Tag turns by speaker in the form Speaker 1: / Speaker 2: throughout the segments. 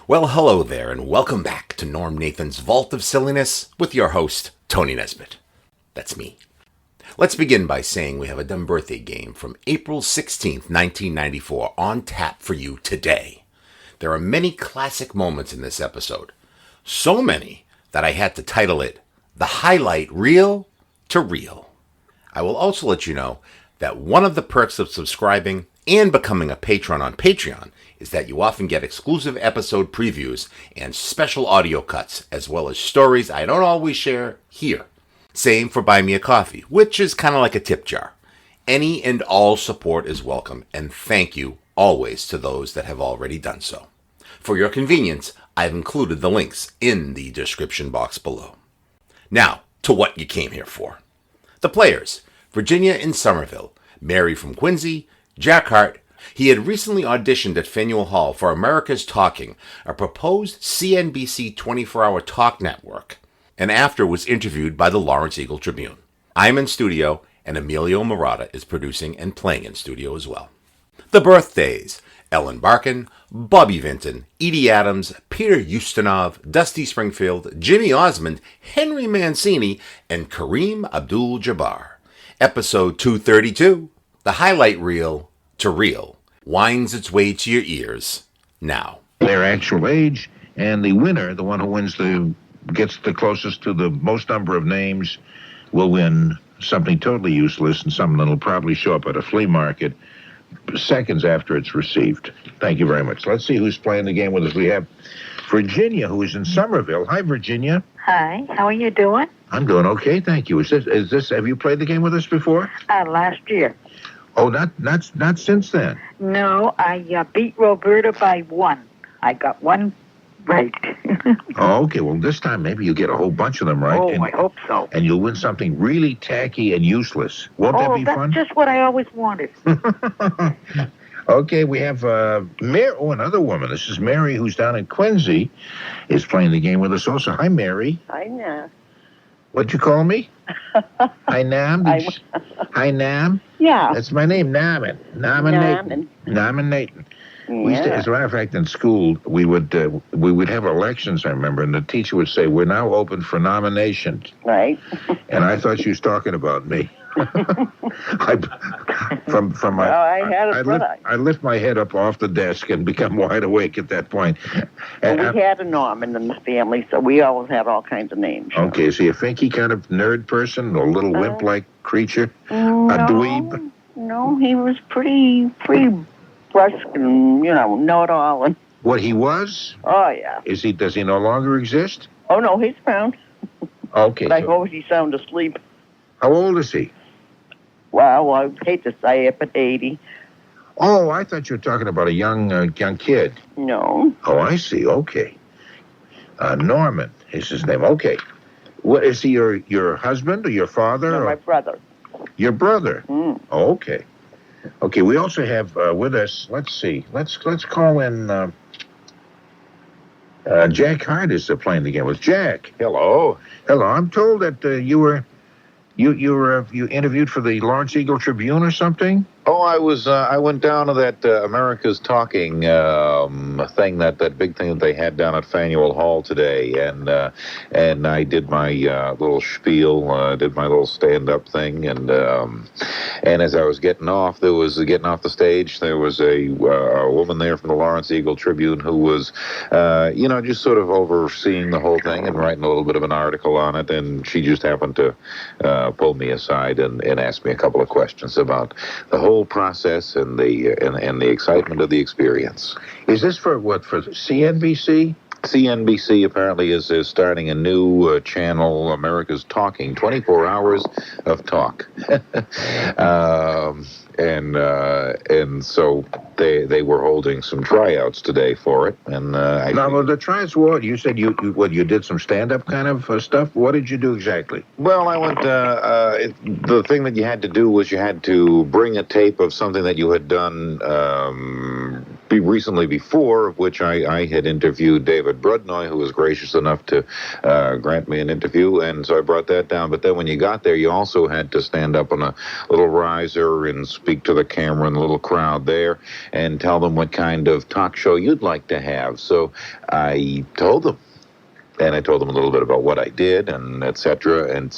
Speaker 1: Well, hello there, and welcome back to Norm Nathan's Vault of Silliness with your host, Tony Nesbitt. That's me. Let's begin by saying we have a dumb birthday game from April 16th, 1994 on tap for you today. There are many classic moments in this episode. So many that I had to title it, The Highlight Reel to Reel. I will also let you know that one of the perks of subscribing and becoming a patron on Patreon is that you often get exclusive episode previews and special audio cuts, as well as stories I don't always share here. Same for Buy Me a Coffee, which is kind of like a tip jar. Any and all support is welcome, and thank you always to those that have already done so. For your convenience, I've included the links in the description box below. Now, to what you came here for. The players: Virginia in Somerville, Mary from Quincy, Jack Harte. He had recently auditioned at Faneuil Hall for America's Talking, a proposed CNBC 24-hour talk network, and after was interviewed by the Lawrence Eagle Tribune. I'm in studio, and Emilio Marotta is producing and playing in studio as well. The birthdays: Ellen Barkin, Bobby Vinton, Edie Adams, Peter Ustinov, Dusty Springfield, Jimmy Osmond, Henry Mancini, and Kareem Abdul-Jabbar. Episode 232, The Highlight Reel to Reel, winds its way to your ears now.
Speaker 2: Their actual age, and the winner, the one who gets the closest to the most number of names, will win something totally useless and something that'll probably show up at a flea market seconds after it's received. Thank you very much. Let's see who's playing the game with us. We have Virginia, who is in Somerville. Hi, Virginia.
Speaker 3: Hi, how are you doing?
Speaker 2: I'm doing okay, thank you. Is this? Have you played the game with us before?
Speaker 3: Last year.
Speaker 2: Oh, not since then.
Speaker 3: No, I beat Roberta by 1. I got 1 right.
Speaker 2: Oh, okay. Well, this time maybe you get a whole bunch of them right.
Speaker 3: Oh, I hope so.
Speaker 2: And you'll win something really tacky and useless. Won't that be
Speaker 3: that's
Speaker 2: fun?
Speaker 3: just what I always wanted.
Speaker 2: Okay, we have Mary. Oh, another woman. This is Mary, who's down in Quincy, is playing the game with us also. Hi, Mary.
Speaker 3: Hi, Nam.
Speaker 2: What'd you call me? Hi, Nam. Hi, Nam.
Speaker 3: Yeah.
Speaker 2: That's my name, Naman. Naman Nathan. We used to, as a matter of fact, in school, we would have elections, I remember, and the teacher would say, "We're now open for nominations."
Speaker 3: Right.
Speaker 2: And I thought she was talking about me. I lift my head up off the desk and become wide awake at that point.
Speaker 4: And we had a Norman in the family, so we always had all kinds of names.
Speaker 2: Okay, is he a finky kind of nerd person, a little wimp-like creature, a dweeb?
Speaker 4: No, he was pretty brusque and, know-it-all. And
Speaker 2: What he was?
Speaker 4: Oh, yeah.
Speaker 2: Does he no longer exist?
Speaker 4: Oh, no, he's around.
Speaker 2: Okay.
Speaker 4: But I hope he's sound asleep.
Speaker 2: How old is he?
Speaker 4: Well, I hate to say it, but 80.
Speaker 2: Oh, I thought you were talking about a young kid.
Speaker 4: No.
Speaker 2: Oh, I see. Okay. Norman is his name. Okay. What is he? Your husband or your father?
Speaker 4: No, my brother.
Speaker 2: Your brother.
Speaker 4: Mm.
Speaker 2: Oh, okay. Okay. We also have with us. Let's see. Let's call in. Jack Harte is playing the game with Jack.
Speaker 5: Hello.
Speaker 2: Hello. I'm told that you interviewed for the Lawrence Eagle Tribune or something.
Speaker 5: Oh, I went down to that America's Talking thing, that big thing that they had down at Faneuil Hall today, and I did my little spiel, did my little stand-up thing, and as I was getting off the stage, there was a woman there from the Lawrence Eagle Tribune who was, just sort of overseeing the whole thing and writing a little bit of an article on it, and she just happened to pull me aside and ask me a couple of questions about the whole process and the excitement of the experience.
Speaker 2: Is this for CNBC?
Speaker 5: CNBC apparently is starting a new channel, America's Talking, 24 hours of talk. And so they were holding some tryouts today for it. And
Speaker 2: the tryouts were, you said you did some stand-up kind of stuff? What did you do exactly?
Speaker 5: Well, I went, the thing that you had to do was you had to bring a tape of something that you had done recently before, of which I had interviewed David Brudnoy, who was gracious enough to grant me an interview, and so I brought that down. But then when you got there, you also had to stand up on a little riser and speak to the camera and the little crowd there and tell them what kind of talk show you'd like to have. So I told them. And I told them a little bit about what I did, and et cetera, and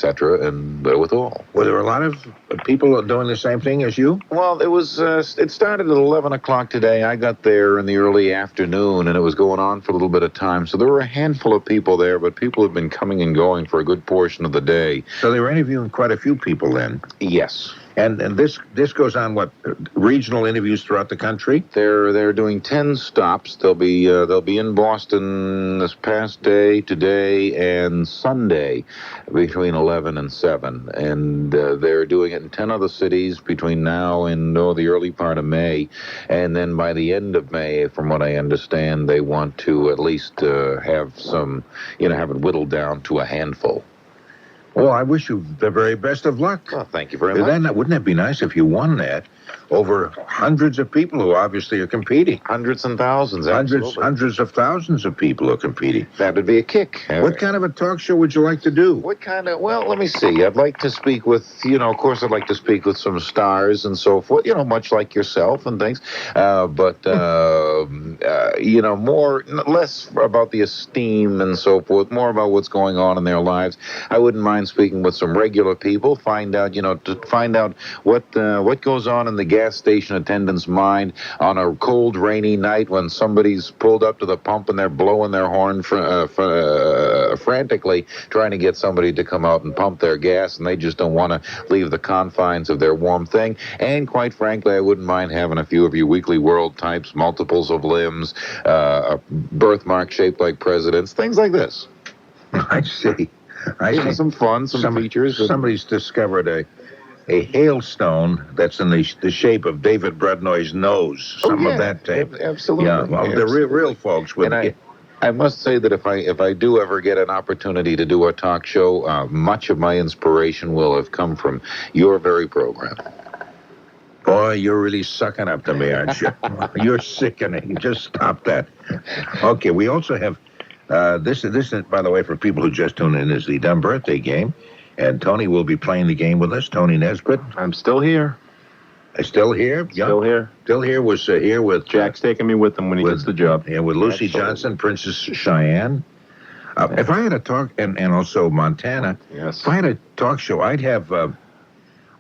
Speaker 5: withal.
Speaker 2: Were there a lot of people doing the same thing as you?
Speaker 5: Well, it was. It started at 11 o'clock today. I got there in the early afternoon, and it was going on for a little bit of time. So there were a handful of people there, but people have been coming and going for a good portion of the day.
Speaker 2: So they were interviewing quite a few people then?
Speaker 5: Yes.
Speaker 2: And this goes on, what, regional interviews throughout the country?
Speaker 5: They're doing 10 stops. They'll be in Boston this past day, today, and Sunday between 11 and 7. And they're doing it in 10 other cities between now and the early part of May. And then by the end of May, from what I understand, they want to at least have some, have it whittled down to a handful.
Speaker 2: Well, I wish you the very best of luck.
Speaker 5: Well, thank you very much.
Speaker 2: Then, wouldn't it be nice if you won that over hundreds of people who obviously are competing?
Speaker 5: Hundreds and thousands, absolutely.
Speaker 2: Hundreds of thousands of people are competing.
Speaker 5: That would be a kick.
Speaker 2: What kind of a talk show would you like to do?
Speaker 5: Well, let me see. I'd like to speak with, of course, I'd like to speak with some stars and so forth, much like yourself and things. Less about the esteem and so forth, more about what's going on in their lives. I wouldn't mind speaking with some regular people, find out what goes on in the gas station attendant's mind on a cold, rainy night when somebody's pulled up to the pump and they're blowing their horn frantically trying to get somebody to come out and pump their gas, and they just don't want to leave the confines of their warm thing. And quite frankly, I wouldn't mind having a few of your Weekly World types, multiples of limbs, a birthmark shaped like presidents, things like this.
Speaker 2: I see.
Speaker 5: Some fun, some features.
Speaker 2: Somebody's discovered a hailstone that's in the shape of David Brudnoy's nose. Some of that tape.
Speaker 5: Absolutely.
Speaker 2: Yeah, well, the real folks would.
Speaker 5: And I must say that if I do ever get an opportunity to do a talk show, much of my inspiration will have come from your very program.
Speaker 2: Boy, you're really sucking up to me, aren't you? You're sickening. Just stop that. Okay, we also have this is, by the way, for people who just tuned in, is the Dumb Birthday Game. And Tony will be playing the game with us. Tony Nesbitt.
Speaker 6: I'm still here.
Speaker 2: Still here?
Speaker 6: Still here.
Speaker 2: Still here. Was here with...
Speaker 6: Jack's taking me with him when he gets the job.
Speaker 2: Yeah, with Lucy Johnson, Princess Cheyenne. If I had a talk, and also Montana,
Speaker 6: yes.
Speaker 2: If I had a talk show, I'd have a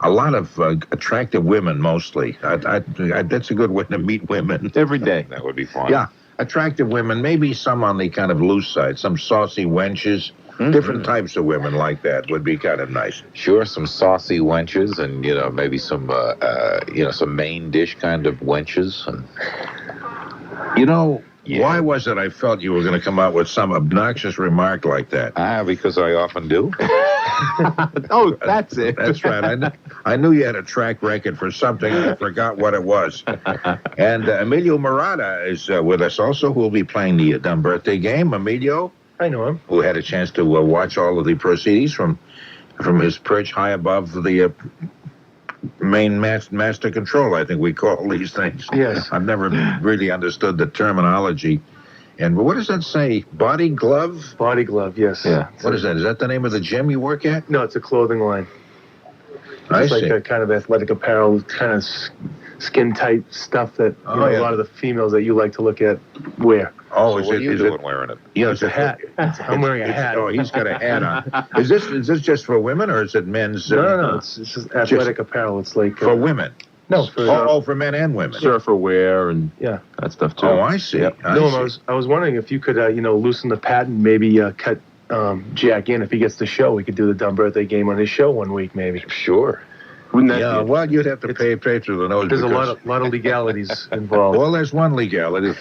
Speaker 2: lot of attractive women, mostly. That's a good way to meet women.
Speaker 6: Every day.
Speaker 5: That would be fun.
Speaker 2: Yeah, attractive women, maybe some on the kind of loose side, some saucy wenches. Mm-hmm. Different types of women like that would be kind of nice.
Speaker 5: Sure, some saucy wenches, and maybe some some main dish kind of wenches. And
Speaker 2: why was it I felt you were going to come out with some obnoxious remark like that?
Speaker 5: Because I often do.
Speaker 6: Oh, that's it.
Speaker 2: That's right. I knew you had a track record for something. I forgot what it was. And Emilio Marotta is with us also, who will be playing the Dumb Birthday Game. Emilio.
Speaker 7: I know him.
Speaker 2: Who had a chance to watch all of the proceedings from his perch high above the main master control, I think we call these things.
Speaker 7: Yes.
Speaker 2: I've never really understood the terminology. And what does that say? Body glove?
Speaker 7: Body glove, yes.
Speaker 2: Yeah. What is that? Is that the name of the gym you work at?
Speaker 7: No, it's a clothing line.
Speaker 2: I see.
Speaker 7: It's like a kind of athletic apparel, kind of skin-tight stuff that a lot of the females that you like to look at wear.
Speaker 2: Oh,
Speaker 5: so what are you doing wearing it?
Speaker 2: Yeah,
Speaker 7: it's a hat. I'm wearing a hat.
Speaker 2: Oh, he's got a hat on. Is this just for women, or is it men's?
Speaker 7: No. It's just athletic apparel. It's like
Speaker 2: for women.
Speaker 7: No,
Speaker 2: for men and women.
Speaker 6: Surfer wear and that stuff too.
Speaker 2: Oh, I see.
Speaker 6: Yep.
Speaker 2: I
Speaker 7: was wondering if you could loosen the patent, maybe cut Jack in if he gets the show. We could do the Dumb Birthday Game on his show one week, maybe.
Speaker 5: Sure.
Speaker 2: Well, you'd have to pay through the nose.
Speaker 7: There's a lot of legalities involved.
Speaker 2: Well, there's one legality.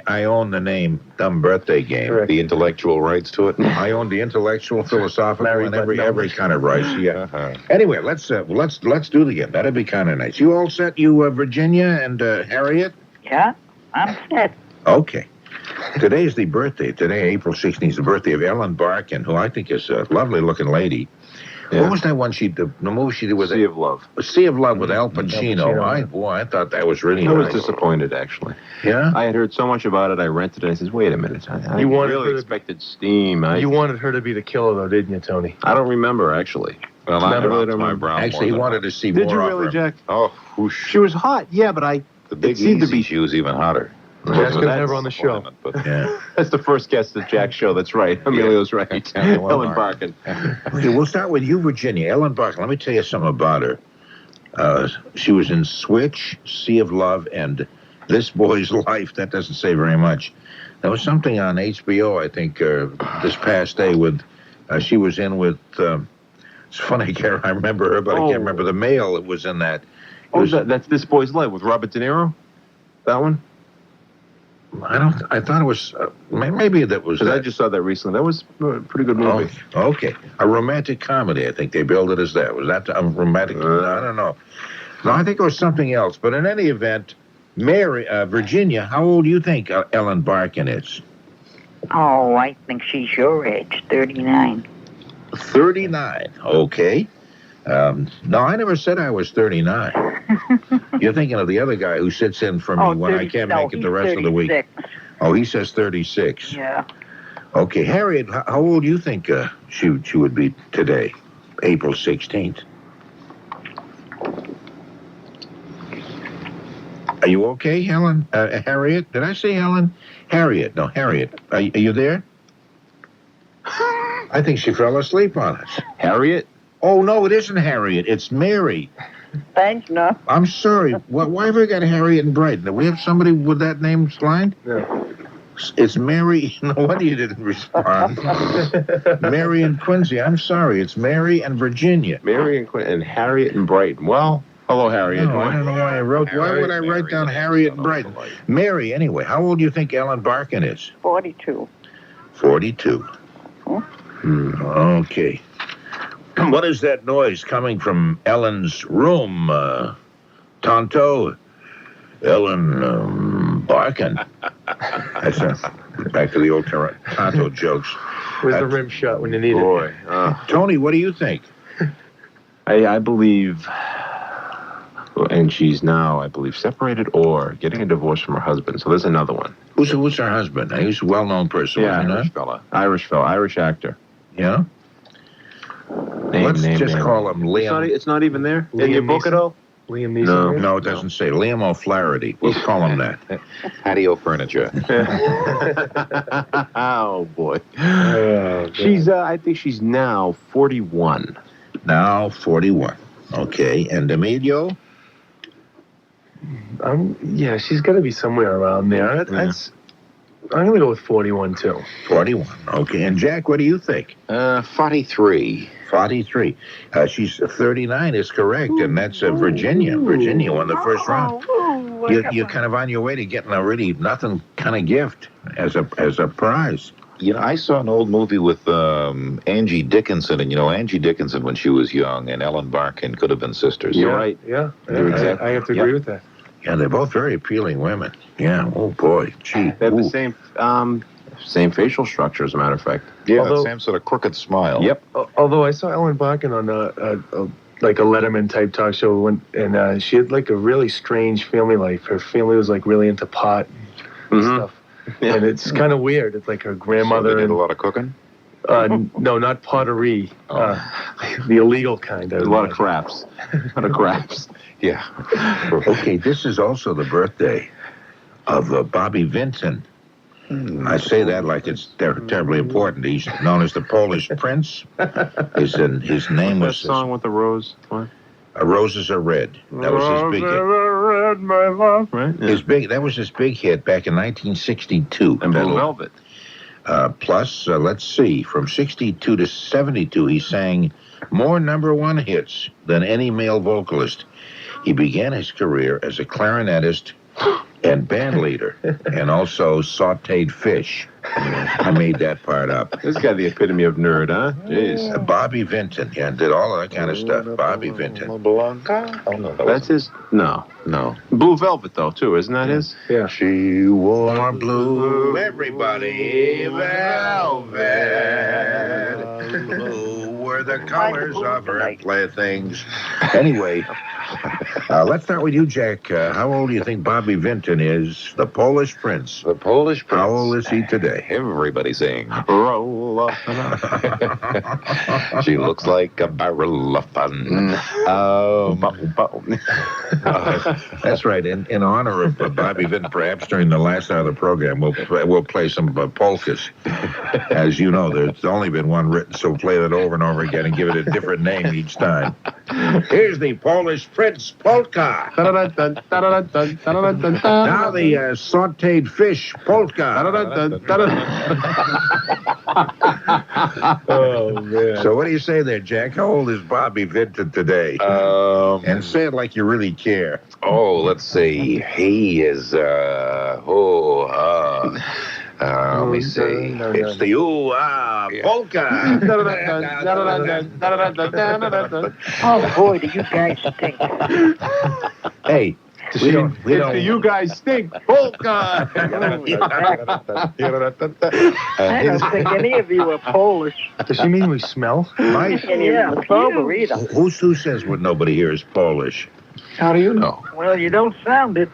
Speaker 2: I own the name Dumb Birthday Game.
Speaker 7: Correct.
Speaker 5: The intellectual rights to it.
Speaker 2: I own the intellectual, philosophical, and every kind of rights. Yeah.
Speaker 5: Uh-huh.
Speaker 2: Anyway, let's do the game. That'd be kind of nice. You all set? You Virginia and Harriet?
Speaker 3: Yeah, I'm set.
Speaker 2: Okay. Today's the birthday. Today, April 16th, is the birthday of Ellen Barkin, who I think is a lovely-looking lady. Yeah. What was that one the movie she did with
Speaker 6: Sea of Love.
Speaker 2: Sea of Love with Al Pacino. I thought that was really nice.
Speaker 6: I was disappointed, actually.
Speaker 2: Yeah?
Speaker 6: I had heard so much about it, I rented it. I said, wait a minute. I really expected steam.
Speaker 7: You wanted her to be the killer, though, didn't you, Tony?
Speaker 6: I don't remember, actually.
Speaker 5: Well, I really don't remember.
Speaker 2: Actually, he wanted to see
Speaker 6: Did
Speaker 2: more
Speaker 6: you
Speaker 2: of
Speaker 6: really,
Speaker 2: her.
Speaker 6: Jack?
Speaker 5: Oh, whoosh.
Speaker 6: She was hot, yeah, but
Speaker 5: The Big Easy, she was even hotter.
Speaker 7: Jack's going to have her on the show.
Speaker 2: Yeah.
Speaker 6: That's the first guest at Jack's show. That's right. Emilio's right. Ellen Barkin.
Speaker 2: Okay, we'll start with you, Virginia. Ellen Barkin, let me tell you something about her. She was in Switch, Sea of Love, and This Boy's Life. That doesn't say very much. There was something on HBO, I think, this past day with, she was in with, it's funny, I remember her, but I can't remember the male that was in that.
Speaker 6: That's This Boy's Life with Robert De Niro? That one?
Speaker 2: I thought it was, maybe that was.
Speaker 6: Because I just saw that recently. That was a pretty good movie.
Speaker 2: Oh, okay. A romantic comedy, I think they billed it as that. Was that a romantic? I don't know. No, I think it was something else. But in any event, Virginia, how old do you think Ellen Barkin is?
Speaker 3: Oh, I think she's your age, 39.
Speaker 2: 39. Okay. No, I never said I was 39. You're thinking of the other guy who sits in for me when I can't make it the rest of the week. Oh, he says 36.
Speaker 3: Yeah.
Speaker 2: Okay, Harriet, how old do you think she would be today, April 16th? Are you okay, Helen? Harriet? Did I say Helen? Harriet. No, Harriet. Are you there? I think she fell asleep on us.
Speaker 6: Harriet?
Speaker 2: Oh, no, it isn't Harriet. It's Mary.
Speaker 3: Thanks, no.
Speaker 2: I'm sorry. Why have we got Harriet and Brighton? Do we have somebody with that name lined?
Speaker 7: No.
Speaker 2: It's Mary. No wonder you didn't respond. Mary and Quincy. I'm sorry. It's Mary and Virginia.
Speaker 6: Mary and Quincy and Harriet and Brighton. Well, hello, Harriet.
Speaker 2: No, I don't know why I wrote. Why would I write down Harriet and Brighton? Mary, anyway. How old do you think Ellen Barkin is?
Speaker 3: 42.
Speaker 2: 42. Okay. What is that noise coming from Ellen's room, Tonto? Ellen Barkin. That's back to the old Tonto jokes.
Speaker 7: Where's the rim shot when you need it?
Speaker 2: Tony, what do you think?
Speaker 6: I believe, and she's now, I believe, separated or getting a divorce from her husband. So there's another one.
Speaker 2: Who's her husband? He's a well-known person.
Speaker 6: Yeah,
Speaker 2: Irish fella.
Speaker 6: Irish actor.
Speaker 2: Yeah? Let's just call him Liam.
Speaker 6: It's not even there? In your book at all?
Speaker 7: Liam Neeson?
Speaker 2: No, it doesn't say. Liam O'Flaherty. We'll call him that.
Speaker 5: Patio furniture.
Speaker 6: Oh, boy. I think she's now 41.
Speaker 2: Now 41. Okay, and Emilio?
Speaker 7: Yeah, she's got to be somewhere around there. I'm going to go with 41, too.
Speaker 2: 41. Okay, and Jack, what do you think?
Speaker 5: 43.
Speaker 2: 43. She's 39 is correct, and that's Virginia. Virginia won the first round. You're kind of on your way to getting a really nothing kind of gift as a prize.
Speaker 5: You know, I saw an old movie with Angie Dickinson, and Angie Dickinson when she was young, and Ellen Barkin could have been sisters.
Speaker 6: You're right.
Speaker 7: Yeah, I have to agree with that.
Speaker 2: Yeah, they're both very appealing women. Yeah, oh boy, gee.
Speaker 6: They have the same facial structure, as a matter of fact.
Speaker 5: Yeah, the same sort of crooked smile.
Speaker 6: Yep.
Speaker 7: Although I saw Ellen Barkin on like a Letterman type talk show, and she had like a really strange family life. Her family was like really into pot and stuff, and it's kind of weird. It's like her grandmother
Speaker 5: So they did a lot of cooking.
Speaker 7: No, not pottery. The illegal kind.
Speaker 6: There's a lot of craps.
Speaker 5: Yeah.
Speaker 2: Okay, this is also the birthday of Bobby Vinton. I say that like it's terribly important. He's known as the Polish Prince. His name was...
Speaker 6: That song with the rose? What?
Speaker 2: Roses Are Red. That was his big hit.
Speaker 7: Red, my love.
Speaker 6: Right? Yeah.
Speaker 2: That was his big hit back in 1962.
Speaker 6: And Blue Velvet.
Speaker 2: Plus, let's see, from 62 to 72, he sang more #1 hits than any male vocalist. He began his career as a clarinetist and band leader, and also sautéed fish. I made that part up.
Speaker 6: This guy, the epitome of nerd, huh? Jeez.
Speaker 2: Bobby Vinton, yeah, did all of that kind of stuff. Bobby Vinton.
Speaker 5: Oh, no,
Speaker 6: That's his? No. Blue Velvet, though, too. Isn't that his?
Speaker 7: Yeah.
Speaker 2: She wore blue, everybody, velvet. Blue were the colors of her playthings. Anyway, let's start with you, Jack. How old do you think Bobby Vinton is, the Polish Prince?
Speaker 5: The Polish Prince.
Speaker 2: How old is he today?
Speaker 5: Everybody saying.
Speaker 6: Roll up.
Speaker 5: She looks like a barrel of fun.
Speaker 2: That's right. In honor of Bobby Vinton, perhaps during the last hour of the program, we'll play some polkas. As you know, there's only been one written, so play that over and over again and give it a different name each time. Here's the Polish Prince polka. Now the sautéed fish polka.
Speaker 7: Oh, man.
Speaker 2: So what do you say there, Jack? How old is Bobby Vinton today? And say it like you really care.
Speaker 5: Oh, let's see. He is, let me see.
Speaker 2: It's the polka.
Speaker 3: Oh, boy, do you guys stink.
Speaker 2: Hey, we don't.
Speaker 6: You guys stink. Polka.
Speaker 3: I don't think any of you are Polish.
Speaker 7: Does she mean we smell?
Speaker 3: Yeah, you.
Speaker 2: Who says what nobody here is Polish?
Speaker 5: How do you know?
Speaker 3: Well, you don't sound it.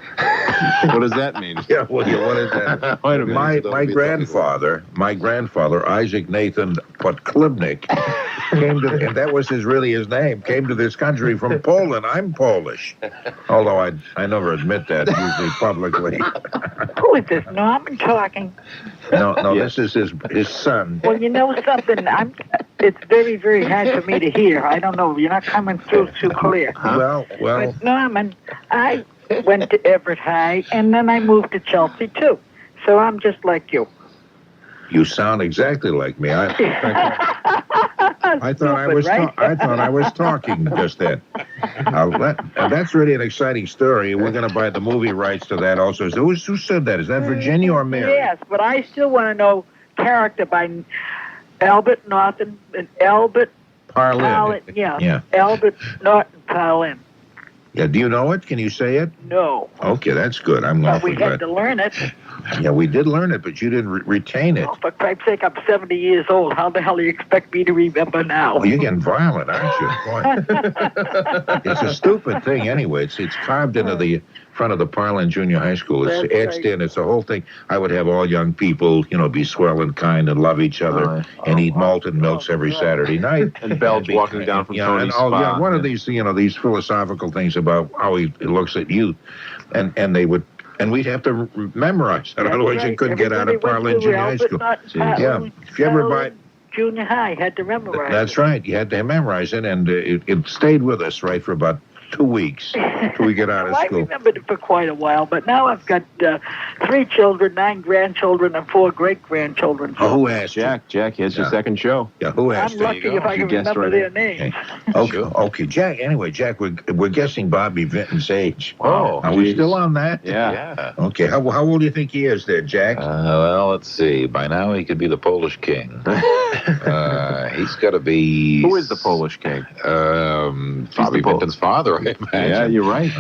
Speaker 6: What does that mean?
Speaker 2: Yeah, what is that?
Speaker 6: Wait a minute.
Speaker 2: My grandfather, Isaac Nathan Podklibnik, came to, and that was his name, came to this country from Poland. I'm Polish. Although I never admit that, usually publicly.
Speaker 3: Who is this Norman talking?
Speaker 2: No, this is his son.
Speaker 3: Well, you know something? It's very, very hard for me to hear. I don't know. You're not coming through too clear.
Speaker 2: Well.
Speaker 3: But Norman, I went to Everett High, and then I moved to Chelsea, too. So I'm just like you.
Speaker 2: You sound exactly like me. I thought I was talking just then. That's really an exciting story. We're going to buy the movie rights to that also. So who said that? Is that Virginia or Mary?
Speaker 3: Yes, but I still want to know character by Albert Norton and Albert
Speaker 2: Parlin.
Speaker 3: Yeah. Albert Norton Parlin.
Speaker 2: Yeah, do you know it? Can you say it?
Speaker 3: No.
Speaker 2: Okay, that's good. I'm
Speaker 3: But
Speaker 2: awfully
Speaker 3: we
Speaker 2: glad.
Speaker 3: had to learn it.
Speaker 2: Yeah, we did learn it, but you didn't retain it.
Speaker 3: Oh, for Christ's sake, I'm 70 years old. How the hell do you expect me to remember now?
Speaker 2: Well, you're getting violent, aren't you? Boy. It's a stupid thing anyway. It's carved into the front of the Parlin Junior High School. It's
Speaker 3: That's
Speaker 2: etched in. It's the whole thing. I would have all young people, be swell and kind and love each other and eat malted milks every Saturday night.
Speaker 6: And Belge walking down from Tony's spot.
Speaker 2: One of these, these philosophical things about how he looks at youth, and they would. And we'd have to memorize it, otherwise you couldn't get out of Parlin Junior High School. Yeah, if you ever buy
Speaker 3: Junior High, had to memorize.
Speaker 2: That's right. You had to memorize it, and it stayed with us, right, for about 2 weeks till we get out of
Speaker 3: I
Speaker 2: school.
Speaker 3: remembered it for quite a while, but now I've got 3 children, 9 grandchildren, and 4 great-grandchildren.
Speaker 2: Oh, who asked you?
Speaker 6: Jack, here's your second show.
Speaker 2: Yeah, who asked
Speaker 3: I'm
Speaker 2: you?
Speaker 3: lucky if I can remember their names.
Speaker 2: Okay, Jack. Anyway, Jack, we're guessing Bobby Vinton's age.
Speaker 5: Oh,
Speaker 2: are we still on that?
Speaker 5: Yeah.
Speaker 2: Okay, how old do you think he is there, Jack?
Speaker 5: Well, let's see. By now, he could be the Polish king. He's got to be...
Speaker 6: Who is the Polish king?
Speaker 5: Bobby Vinton's father, I imagine.
Speaker 6: Yeah, you're right.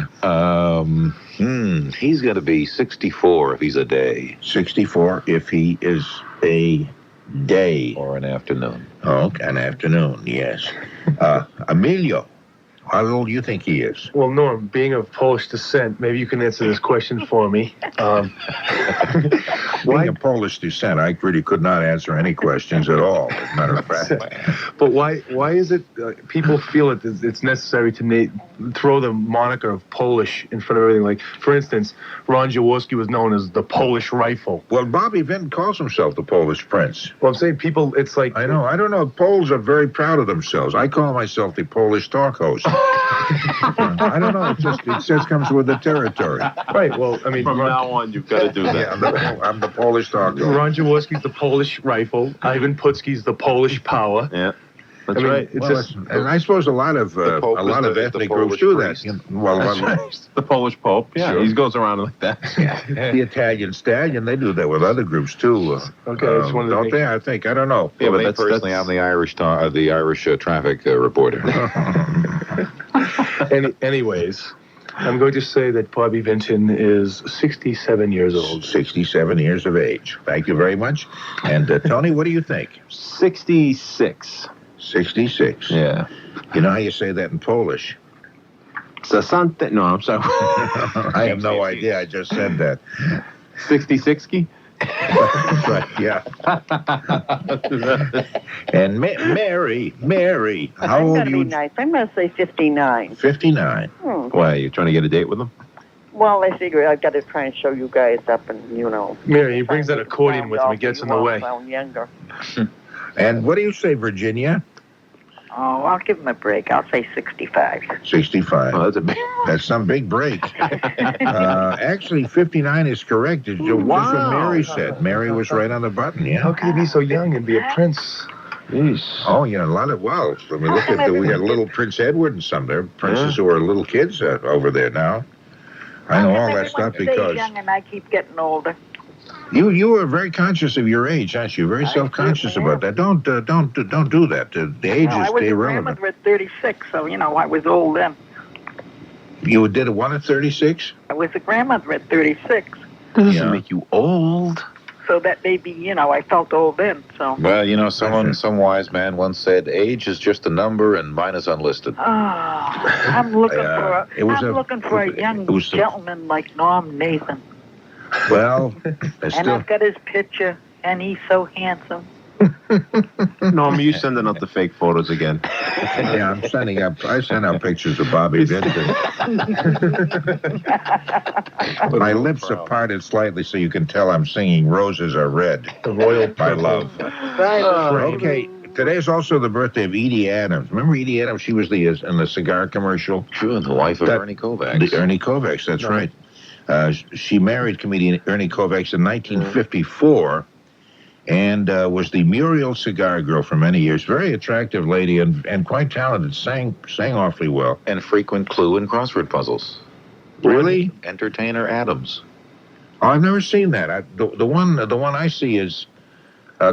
Speaker 5: He's got to be 64 if he's a day.
Speaker 2: 64 if he is a day.
Speaker 5: Or an afternoon.
Speaker 2: Oh, an afternoon, yes. Emilio, how old do you think he is?
Speaker 7: Well, Norm, being of Polish descent, maybe you can answer this question for me.
Speaker 2: Being of Polish descent, I really could not answer any questions at all, as a matter of fact.
Speaker 7: But why is it people feel it's necessary to throw the moniker of Polish in front of everything? Like, for instance, Ron Jaworski was known as the Polish Rifle.
Speaker 2: Well, Bobby Vinton calls himself the Polish Prince.
Speaker 7: Well, I'm saying people, it's like...
Speaker 2: I know. I don't know. Poles are very proud of themselves. I call myself the Polish talk host. I don't know. It just comes with the territory.
Speaker 7: Right. Well, I mean...
Speaker 6: From now on, you've got to do that.
Speaker 2: Yeah, I'm the Polish talk host.
Speaker 7: Ron Jaworski's the Polish Rifle. Ivan Putski's the Polish Power.
Speaker 6: Yeah. That's right.
Speaker 7: It's
Speaker 2: Well,
Speaker 7: just
Speaker 2: and I suppose a lot of
Speaker 5: Pope is the
Speaker 2: ethnic
Speaker 5: Polish
Speaker 2: groups do
Speaker 5: priest.
Speaker 2: that. Well,
Speaker 6: That's right. The Polish Pope. Yeah,
Speaker 2: Sure.
Speaker 6: he goes around like that.
Speaker 2: the Italian stallion, they do that with other groups too.
Speaker 7: okay. I just wanted to
Speaker 2: Don't
Speaker 7: make
Speaker 2: they? I think I don't know.
Speaker 6: Yeah,
Speaker 5: Well,
Speaker 6: but
Speaker 5: me personally, I'm the Irish traffic reporter.
Speaker 7: Anyways, I'm going to say that Bobby Vinton is 67 years old.
Speaker 2: 67 years of age. Thank you very much. And Tony, what do you think?
Speaker 6: 66.
Speaker 2: 66.
Speaker 6: Yeah.
Speaker 2: You know how you say that in Polish?
Speaker 6: Sasante. No, I'm sorry.
Speaker 2: I have no idea. I just said that.
Speaker 6: 66-ky?
Speaker 2: That's right. Yeah. And Mary, how
Speaker 4: I'm
Speaker 2: old
Speaker 4: going
Speaker 2: are
Speaker 4: to be
Speaker 2: you?
Speaker 4: nice. I'm going to say 59.
Speaker 2: 59.
Speaker 6: Why, you trying to get a date with him?
Speaker 4: Well, I figure I've got to try and show you guys up and,
Speaker 7: Mary, he brings that accordion with him. It gets in the way.
Speaker 4: Sound younger.
Speaker 2: And what do you say, Virginia?
Speaker 3: Oh, I'll give him a break. I'll say 65.
Speaker 2: 65.
Speaker 6: Oh, that's a big...
Speaker 2: That's some big break. Actually, 59 is correct. Just what Mary said. Mary was right on the button,
Speaker 7: How
Speaker 2: yeah.
Speaker 7: could he be so young and be a prince?
Speaker 6: Jeez.
Speaker 2: Oh, yeah, a lot of, well, I mean, look at we got little Prince Edward and some there. Princes who are little kids over there now. I know all that stuff
Speaker 3: Everyone stays
Speaker 2: because
Speaker 3: young and I keep getting older.
Speaker 2: you are very conscious of your age, aren't you? Very self-conscious
Speaker 3: certainly
Speaker 2: about that. Don't do that. The age
Speaker 3: I
Speaker 2: is
Speaker 3: was a
Speaker 2: irrelevant.
Speaker 3: grandmother at 36, so, I was old then.
Speaker 2: You did a one at 36?
Speaker 3: I was a grandmother at 36.
Speaker 6: Doesn't
Speaker 2: Yeah.
Speaker 6: make you old.
Speaker 3: So that maybe, I felt old then, so.
Speaker 5: Well, some wise man once said, age is just a number and mine is unlisted.
Speaker 3: Oh, I'm looking for a young gentleman like Norm Nathan.
Speaker 2: Well, it's
Speaker 3: And
Speaker 2: still.
Speaker 3: I've got his picture, and he's so handsome.
Speaker 6: Norm, you sending out the fake photos again.
Speaker 2: Yeah, I send out pictures of Bobby Vinton. My lips are parted slightly so you can tell I'm singing Roses Are Red.
Speaker 7: The royal
Speaker 2: My love. Okay, today is also the birthday of Edie Adams. Remember Edie Adams? She was in the cigar commercial.
Speaker 5: Sure, the wife of Ernie Kovacs.
Speaker 2: Ernie Kovacs, that's right. She married comedian Ernie Kovacs in 1954. And was the Muriel cigar girl for many years. Very attractive lady and quite talented. Sang awfully well.
Speaker 5: And frequent clue in crossword puzzles.
Speaker 2: Really?
Speaker 5: Entertainer Adams.
Speaker 2: Oh, I've never seen that. The one I see is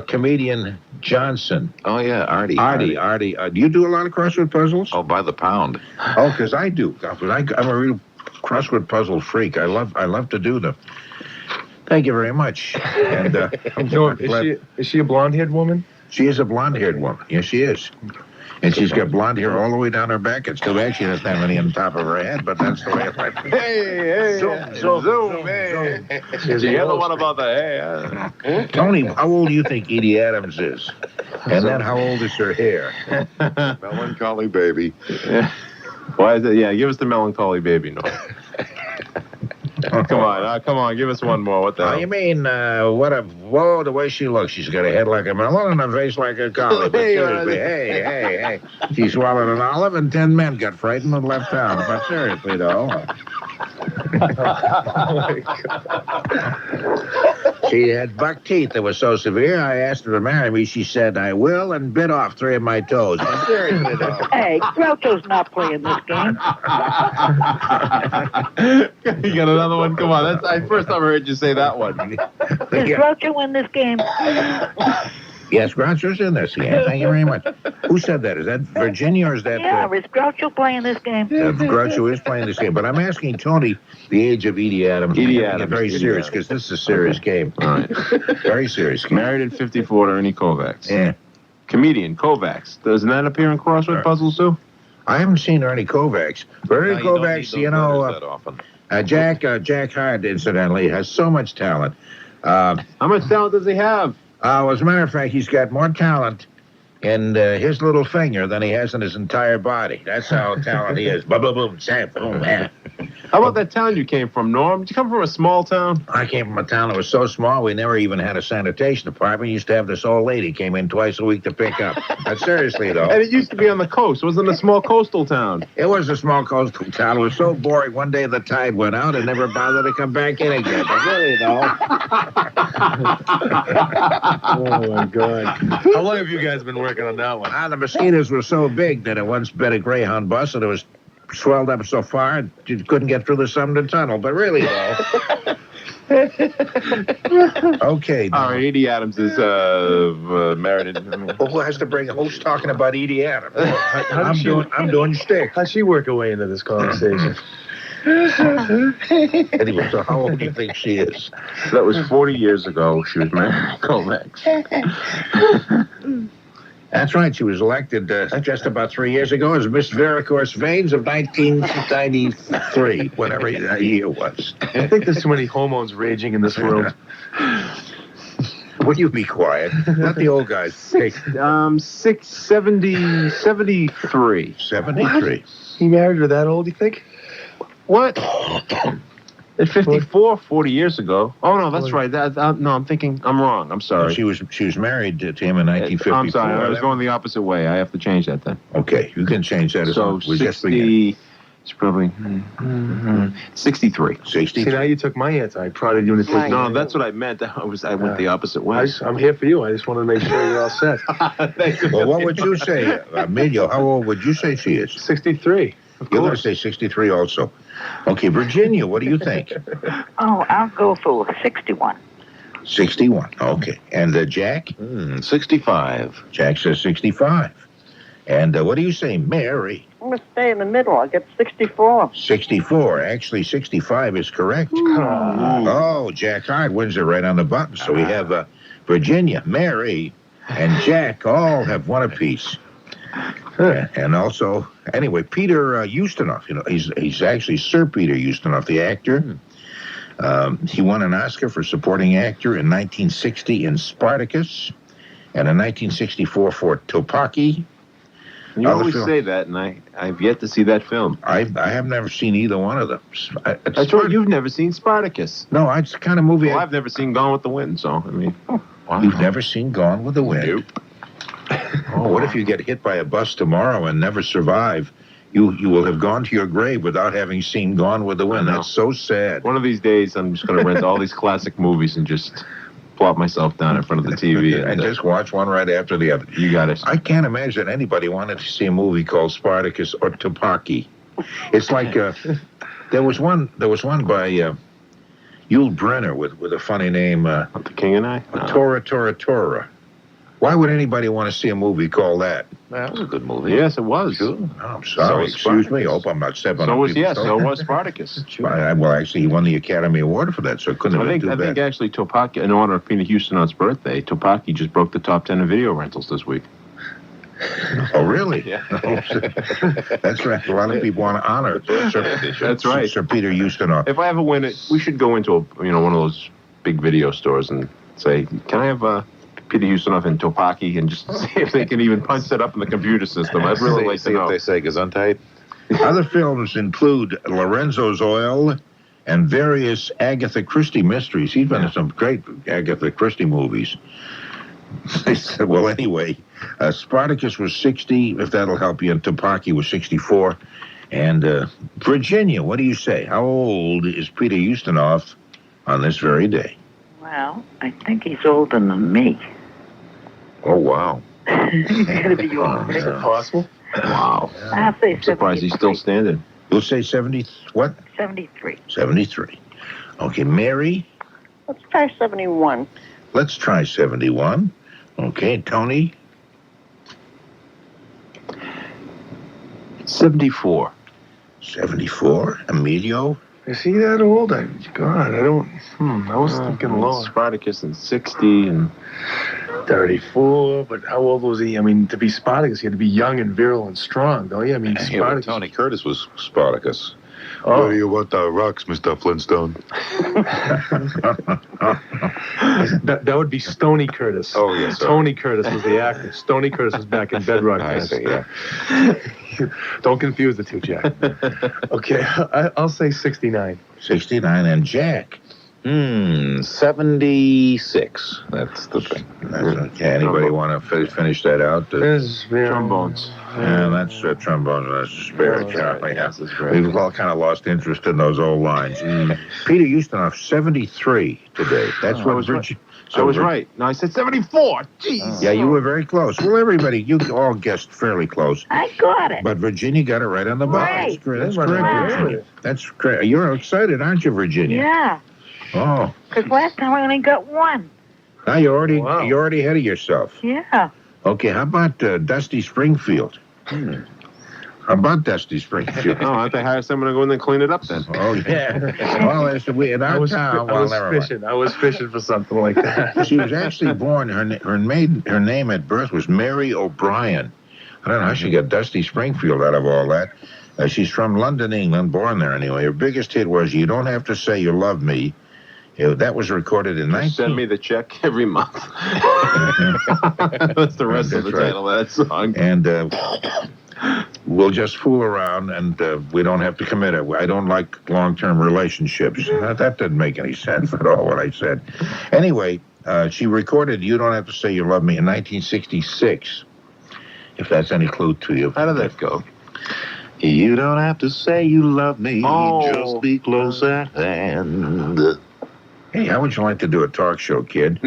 Speaker 2: comedian Johnson.
Speaker 5: Oh, yeah, Artie.
Speaker 2: Artie. Do you do a lot of crossword puzzles?
Speaker 5: Oh, by the pound.
Speaker 2: Oh, because I do. I'm a real crossword puzzle freak. I love to do them. Thank you very much. And
Speaker 7: is she a blonde-haired woman?
Speaker 2: She is a blonde-haired woman. Yes, she is. And she's got blonde hair all the way down her back. It's too bad she doesn't have any on top of her head, but that's the way it is.
Speaker 6: Hey, zoom, hey. Did you hear the one about the hey?
Speaker 2: Tony, how old do you think Edie Adams is? And then how old is her hair?
Speaker 5: Melancholy baby.
Speaker 6: Why is it? Yeah, give us the melancholy baby, Norm. Come on, give us one more. What the hell?
Speaker 2: You mean, the way she looks. She's got a head like a melon and a face like a collie. But seriously, hey. She swallowed an olive and 10 men got frightened and left town. But seriously, though. She had buck teeth that were so severe, I asked her to marry me. She said, I will, and bit off 3 of my toes. But seriously, though.
Speaker 3: Hey, Groucho's not playing this game.
Speaker 6: You got another one? Come on, that's I first time I heard you say that one.
Speaker 3: Is Groucho in this game?
Speaker 2: Yes, Groucho's in this game. Thank you very much. Who said that? Is that Virginia or is that...
Speaker 3: Yeah, is Groucho playing this game?
Speaker 2: Groucho is playing this game. But I'm asking Tony the age of Edie Adams.
Speaker 6: Edie Adams.
Speaker 2: Very serious, because this is a serious game.
Speaker 6: All right.
Speaker 2: Very serious game.
Speaker 6: Married in 54 to Ernie Kovacs.
Speaker 2: Yeah.
Speaker 6: Comedian, Kovacs. Doesn't that appear in crossword puzzles, too?
Speaker 2: I haven't seen Ernie Kovacs. But Ernie Kovacs, Jack Harte, incidentally, has so much talent.
Speaker 6: How much talent does he have?
Speaker 2: As a matter of fact, he's got more talent in his little finger than he has in his entire body. That's how talented he is. Boom, boom, boom, boom, boom.
Speaker 6: How about that town you came from, Norm? Did you come from a small town?
Speaker 2: I came from a town that was so small we never even had a sanitation department. We used to have this old lady came in twice a week to pick up. But seriously, though.
Speaker 6: And it used to be on the coast. It wasn't a small coastal town.
Speaker 2: It was a small coastal town. It was so boring. One day the tide went out and never bothered to come back in again. But really, though.
Speaker 7: Oh, my God. How long have you guys been working on that one?
Speaker 2: The mosquitoes were so big that it once bit a Greyhound bus and it was swelled up so far you couldn't get through the Sumner Tunnel. But really, though. Okay.
Speaker 6: All right, Edie Adams is married.
Speaker 2: Well, who has to bring? Who's talking about Edie Adams? I'm doing shtick.
Speaker 7: How'd she work her way into this conversation?
Speaker 2: Anyway, so how old do you think she is?
Speaker 6: That was 40 years ago. She was married to Kovacs.
Speaker 2: That's right. She was elected just about 3 years ago as Miss Varicose Veins of 1993, whatever that year was.
Speaker 7: I think there's too many hormones raging in this world.
Speaker 2: Would you be quiet? Let the old guys take
Speaker 6: 73.
Speaker 2: 73.
Speaker 7: He married her that old, you think?
Speaker 6: What? At 54, 40 years ago. Oh, no, that's right. No, I'm thinking, I'm wrong. I'm sorry.
Speaker 2: She was married to him in 1954.
Speaker 6: I'm sorry, I was going the opposite way. I have to change that then.
Speaker 2: Okay, you can change that.
Speaker 6: So 60, it's probably 63.
Speaker 2: 63.
Speaker 7: See, now you took my answer. I prodded you into taking
Speaker 6: No, that's what I meant. I went the opposite way.
Speaker 7: I'm here for you. I just wanted to make sure you're all set.
Speaker 6: Thank you.
Speaker 2: Well, what would you say, Emilio? How old would you say she is?
Speaker 7: 63.
Speaker 2: You're going to say 63 also. Okay, Virginia, what do you think?
Speaker 3: Oh, I'll go for 61.
Speaker 2: 61, okay. And Jack?
Speaker 5: 65.
Speaker 2: Jack says 65. And what do you say, Mary?
Speaker 4: I'm going to stay in the middle. I'll get 64.
Speaker 2: 64. Actually, 65 is correct. Oh, Jack Harte wins it right on the button. So we have Virginia, Mary, and Jack all have one apiece. And also, anyway, Peter Ustinov, he's actually Sir Peter Ustinov, the actor. He won an Oscar for supporting actor in 1960 in Spartacus and in 1964 for Topaki.
Speaker 6: You always say that, and I've yet to see that film.
Speaker 2: I have never seen either one of them.
Speaker 6: That's right, you've never seen Spartacus.
Speaker 2: No, it's the kind of movie...
Speaker 6: Well, I've never seen Gone with the Wind, so, I mean...
Speaker 2: Wow. You've never seen Gone with the Wind?
Speaker 6: Nope.
Speaker 2: Oh, what if you get hit by a bus tomorrow and never survive? You will have gone to your grave without having seen Gone with the Wind. That's so sad.
Speaker 6: One of these days, I'm just going to rent all these classic movies and just plop myself down in front of the TV.
Speaker 2: and just watch one right after the other.
Speaker 6: You got it.
Speaker 2: I can't imagine anybody wanted to see a movie called Spartacus or Topaki. It's like there was one by Yul Brynner with a funny name.
Speaker 6: The King and I?
Speaker 2: No. Tora. Why would anybody want to see a movie called that?
Speaker 5: That was a good movie.
Speaker 6: Yes, it was.
Speaker 2: Sure. No, I'm sorry. Excuse me. I hope I'm not stepping on people's toes.
Speaker 6: So was Spartacus.
Speaker 2: Well, actually, he won the Academy Award for that, so it couldn't have been too bad.
Speaker 6: I think actually Topaki, in honor of Peter Ustinov's birthday, Topaki just broke the top 10 of video rentals this week.
Speaker 2: Oh, really?
Speaker 6: Yeah.
Speaker 2: That's right. A lot of people want to honor
Speaker 6: That's right.
Speaker 2: Sir Peter Ustinov.
Speaker 6: If I ever win it, we should go into one of those big video stores and say, "Can I have Peter Ustinov and Topaki?" and just see if they can even punch that up in the computer system. I'd really like to know.
Speaker 5: If they say Gesundheit.
Speaker 2: Other films include Lorenzo's Oil and various Agatha Christie mysteries. He's been in some great Agatha Christie movies. Well, anyway, Spartacus was 60, if that'll help you, and Topaki was 64. And Virginia, what do you say? How old is Peter Ustinov on this very day?
Speaker 3: Well, I think he's older than me.
Speaker 2: Oh, wow.
Speaker 3: He's going to be older.
Speaker 7: Is it possible?
Speaker 6: Wow.
Speaker 3: I'll say 73.
Speaker 6: Surprised he's still standing.
Speaker 2: You'll say 70, what?
Speaker 3: 73.
Speaker 2: 73. Okay, Mary?
Speaker 4: Let's try 71.
Speaker 2: Let's try 71. Okay, Tony?
Speaker 6: 74.
Speaker 2: 74. Emilio?
Speaker 7: Is he that old? I was thinking lower.
Speaker 6: Spartacus and 60 and
Speaker 7: 34, but how old was he? I mean, to be Spartacus, he had to be young and virile and strong, don't you? I mean,
Speaker 5: Yeah, but
Speaker 7: Spartacus.
Speaker 5: Tony Curtis was Spartacus.
Speaker 7: Oh.
Speaker 5: Where do you want the rocks, Mr. Flintstone?
Speaker 7: That would be Stoney Curtis.
Speaker 5: Oh, yes, sir.
Speaker 7: Tony Curtis was the actor. Stoney Curtis was back in Bedrock.
Speaker 5: I see, yeah.
Speaker 7: Don't confuse the two, Jack. Okay, I'll say 69.
Speaker 2: 69, and Jack.
Speaker 5: 76. That's the thing.
Speaker 2: That's okay. Anybody want to finish that out?
Speaker 6: Trombones.
Speaker 2: Yeah, that's trombone. That's very sharp. Yeah. We've all kind of lost interest in those old lines. Peter Ustinov, 73 today. That's what Virginia.
Speaker 6: I was right. No, I said 74. Jeez.
Speaker 2: Yeah, you were very close. Well, everybody, you all guessed fairly close.
Speaker 3: I got it.
Speaker 2: But Virginia got it right on the ball.
Speaker 3: Right.
Speaker 2: That's correct, Virginia. That's correct. You're excited, aren't you, Virginia?
Speaker 3: Yeah,
Speaker 2: Oh,
Speaker 3: because last time I only got one.
Speaker 2: now you're already ahead of yourself.
Speaker 3: Yeah.
Speaker 2: Okay, how about Dusty Springfield? How about Dusty Springfield?
Speaker 6: Oh, I think hire someone to go in and clean it up then.
Speaker 2: Oh, yeah. Well, in our town, well, never mind.
Speaker 7: I was fishing for something like that.
Speaker 2: She was actually born, her name at birth was Mary O'Brien. I don't know how she got Dusty Springfield out of all that. She's from London, England, born there anyway. Her biggest hit was You Don't Have to Say You Love Me. That was recorded in 19...
Speaker 6: Send me the check every month. That's the rest of the title of that song.
Speaker 2: And we'll just fool around, and we don't have to commit it. I don't like long-term relationships. That didn't make any sense at all, what I said. Anyway, she recorded You Don't Have to Say You Love Me in 1966, if that's any clue to you.
Speaker 6: How did that go?
Speaker 5: You don't have to say you love me.
Speaker 6: Oh.
Speaker 5: Just be close at hand.
Speaker 2: Hey, how would you like to do a talk show, kid?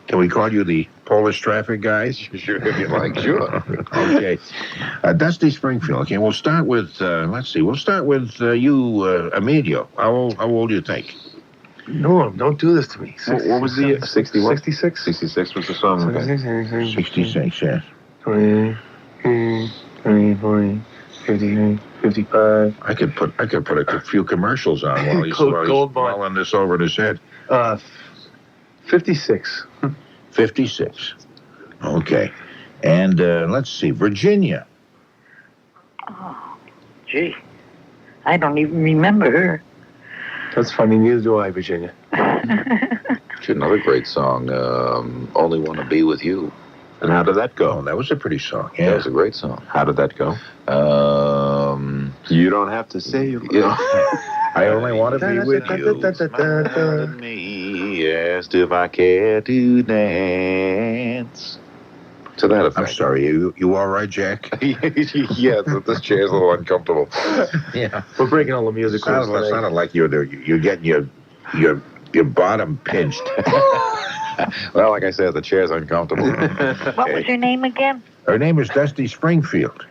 Speaker 2: Can we call you the Polish traffic guys?
Speaker 5: Sure, if you like, sure.
Speaker 2: Okay. Dusty Springfield. Okay, we'll start with, let's see, we'll start with you, Emilio. How old do you think?
Speaker 7: No, don't do this to me.
Speaker 6: What was the 61?
Speaker 7: 66?
Speaker 6: 66 was the song. Okay.
Speaker 2: 66, yes.
Speaker 7: 20, 40, 50, 55.
Speaker 2: I could put a few commercials on while he's mulling this over in his head.
Speaker 7: 56.
Speaker 2: 56. Okay. And let's see, Virginia.
Speaker 3: Oh, gee. I don't even remember her.
Speaker 7: That's funny. Neither do I, Virginia.
Speaker 5: Another great song, Only Want to Be With You.
Speaker 6: And how did that go?
Speaker 2: Oh, that was a pretty song. Yeah.
Speaker 5: That was a great song.
Speaker 6: How did that go? You don't have to say you
Speaker 2: I only want to be with you.
Speaker 5: Smiled at me, asked if I care to dance. To that effect.
Speaker 2: I'm sorry, you all right, Jack?
Speaker 5: Yeah, this chair's a little uncomfortable.
Speaker 2: Yeah.
Speaker 7: We're breaking all the music.
Speaker 2: Sounded like you're getting your bottom pinched.
Speaker 5: Well, like I said, the chair's uncomfortable.
Speaker 3: What was your name again?
Speaker 2: Her name is Dusty Springfield.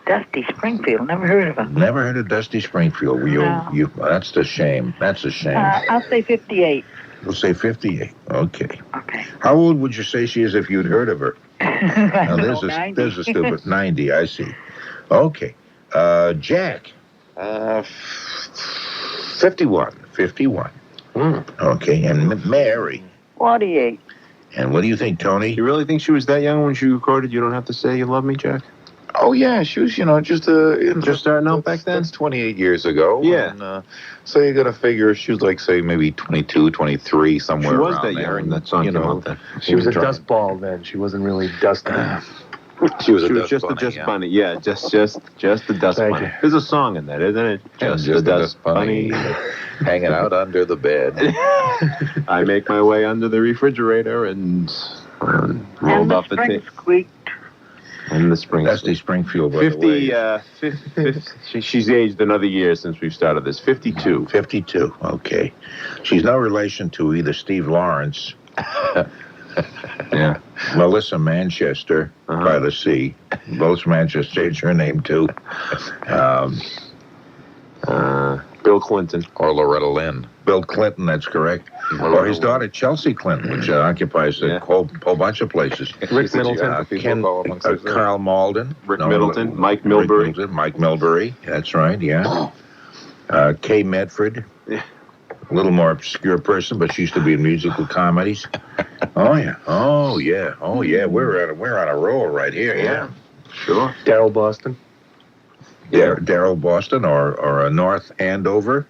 Speaker 3: Dusty Springfield. Never heard of her.
Speaker 2: Never heard of Dusty Springfield.
Speaker 3: No.
Speaker 2: That's the shame. That's a shame.
Speaker 3: I'll say 58.
Speaker 2: We'll say 58. Okay.
Speaker 3: Okay.
Speaker 2: How old would you say she is if you'd heard of her? Now, there's a stupid 90. I see. Okay. Jack. 51. 51. Okay. And Mary.
Speaker 4: 48.
Speaker 2: And what do you think, Tony?
Speaker 6: You really think she was that young when she recorded You Don't Have to Say You Love Me, Jack?
Speaker 5: Oh, yeah, she was, just
Speaker 6: starting out back then?
Speaker 5: That's 28 years ago.
Speaker 6: Yeah.
Speaker 5: And, so you got to figure she was like, say, maybe 22, 23, somewhere
Speaker 6: She was
Speaker 5: around
Speaker 6: that
Speaker 5: there.
Speaker 6: young when that song came out then.
Speaker 7: She was a dust ball then. She wasn't really dusty.
Speaker 5: She was
Speaker 6: just a dust bunny. Yeah, just the dust
Speaker 7: Thank
Speaker 6: bunny.
Speaker 7: you.
Speaker 6: There's a song in that, isn't it?
Speaker 5: Just the dust bunny. Hanging out under the bed.
Speaker 6: I make my way under the refrigerator and rolled off the tape.
Speaker 3: Squeaked.
Speaker 6: In the spring.
Speaker 2: Dusty Springfield, by the way.
Speaker 6: 50, she's aged another year since we've started this. 52.
Speaker 2: 52, okay. She's no relation to either Steve Lawrence,
Speaker 6: Yeah.
Speaker 2: Melissa Manchester by the sea. Both Manchester changed her name too.
Speaker 6: Bill Clinton.
Speaker 5: Or Loretta Lynn.
Speaker 2: Bill Clinton, that's correct. Or his daughter Chelsea Clinton, which occupies a whole bunch of places.
Speaker 7: Rick Middleton.
Speaker 2: Carl Malden.
Speaker 6: Rick Middleton. Mike Milbury.
Speaker 2: Mike Milbury, that's right, yeah. Kay Medford. A little more obscure person, but she used to be in musical comedies. Oh yeah. We're on a roll right here. Yeah.
Speaker 6: Sure.
Speaker 7: Daryl Boston.
Speaker 2: Daryl Boston or a North Andover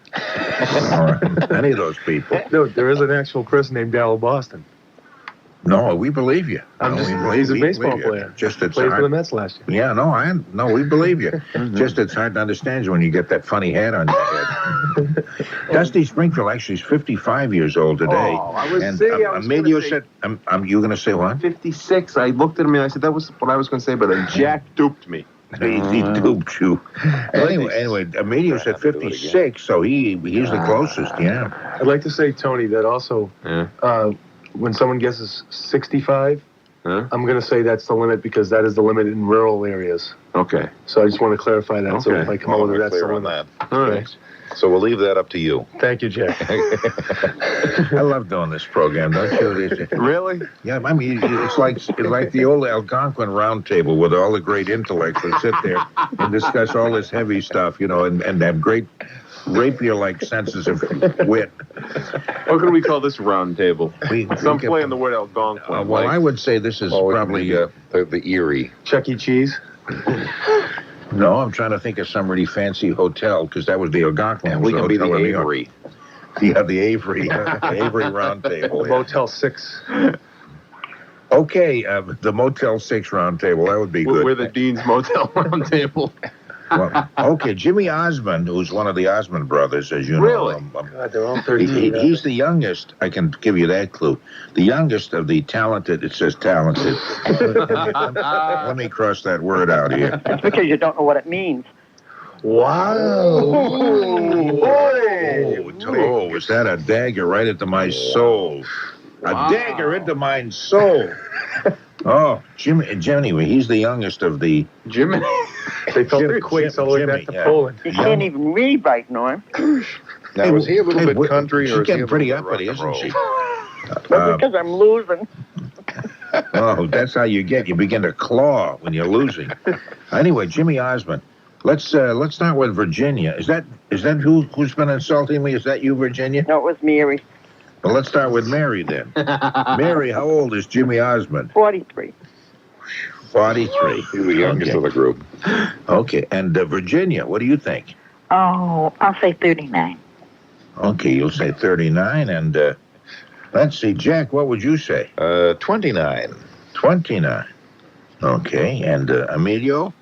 Speaker 2: or any of those people.
Speaker 7: No, there is an actual person named Darryl Boston.
Speaker 2: No, we believe you.
Speaker 7: He's a baseball player.
Speaker 2: Just it's
Speaker 7: Played
Speaker 2: hard.
Speaker 7: for the Mets last year.
Speaker 2: Yeah, no, we believe you. Just it's hard to understand you when you get that funny hat on your head. Dusty Springfield actually is 55 years old today.
Speaker 6: Oh, I was
Speaker 2: Emilio said, you going to say what?
Speaker 6: 56. I looked at him and I said, that was what I was going to say, but Jack duped me.
Speaker 2: He duped you. Anyway, Emilio said 56, so he's the closest, yeah.
Speaker 7: I'd like to say, Tony, that also when someone guesses 65, I'm going to say that's the limit because that is the limit in rural areas.
Speaker 6: Okay.
Speaker 7: So I just want to clarify that. So if I come over, that's the
Speaker 5: clear on
Speaker 7: limit.
Speaker 5: that.
Speaker 6: All right.
Speaker 5: So we'll leave that up to you.
Speaker 7: Thank you, Jack.
Speaker 2: I love doing this program, don't you?
Speaker 6: Really?
Speaker 2: Yeah, I mean, it's like the old Algonquin round table with all the great intellects that sit there and discuss all this heavy stuff, and have great rapier-like senses of wit.
Speaker 6: What can we call this round table? Some
Speaker 2: we
Speaker 6: play on the word Algonquin.
Speaker 2: well, I would say this is probably...
Speaker 5: the Erie.
Speaker 7: Chuck E. Cheese?
Speaker 2: No, I'm trying to think of some really fancy hotel, because that was the Algonquin.
Speaker 5: We can be the
Speaker 2: hotel in New York.
Speaker 5: Avery.
Speaker 2: Yeah, the Avery. The Avery round table.
Speaker 7: The Motel 6.
Speaker 2: Okay, the Motel 6 round table. That would be good.
Speaker 6: We're the Dean's Motel round table.
Speaker 2: Well, okay, Jimmy Osmond, who's one of the Osmond brothers, as you know.
Speaker 6: Really?
Speaker 7: God, they're all 13.
Speaker 2: He's the youngest. I can give you that clue. The youngest of the talented. It says talented. Let me cross that word out here.
Speaker 4: It's because you don't know what it means.
Speaker 7: Wow.
Speaker 2: Oh, was that a dagger right into my soul? A dagger into my soul. Oh, Jimmy, he's the youngest of the...
Speaker 6: Jimmy.
Speaker 7: They felt the quakes all the way back to Poland.
Speaker 4: You can't even read right, Norm.
Speaker 5: Now, was he a little bit country,
Speaker 2: she's
Speaker 5: or is he
Speaker 2: getting
Speaker 5: a
Speaker 2: pretty
Speaker 5: little bit
Speaker 2: uppity,
Speaker 5: rock and
Speaker 2: isn't
Speaker 5: roll?
Speaker 2: she?
Speaker 4: But because I'm losing.
Speaker 2: Oh, that's how you get. You begin to claw when you're losing. Anyway, Jimmy Osmond. Let's start with Virginia. Is that who's been insulting me? Is that you, Virginia?
Speaker 4: No, it was Mary.
Speaker 2: Well, let's start with Mary then. Mary, how old is Jimmy Osmond?
Speaker 4: 43.
Speaker 2: 43.
Speaker 5: He's the youngest of the group.
Speaker 2: Okay, and Virginia, what do you think?
Speaker 3: Oh, I'll say 39.
Speaker 2: Okay, you'll say 39, and let's see, Jack, what would you say?
Speaker 5: 29.
Speaker 2: 29. Okay, and Emilio?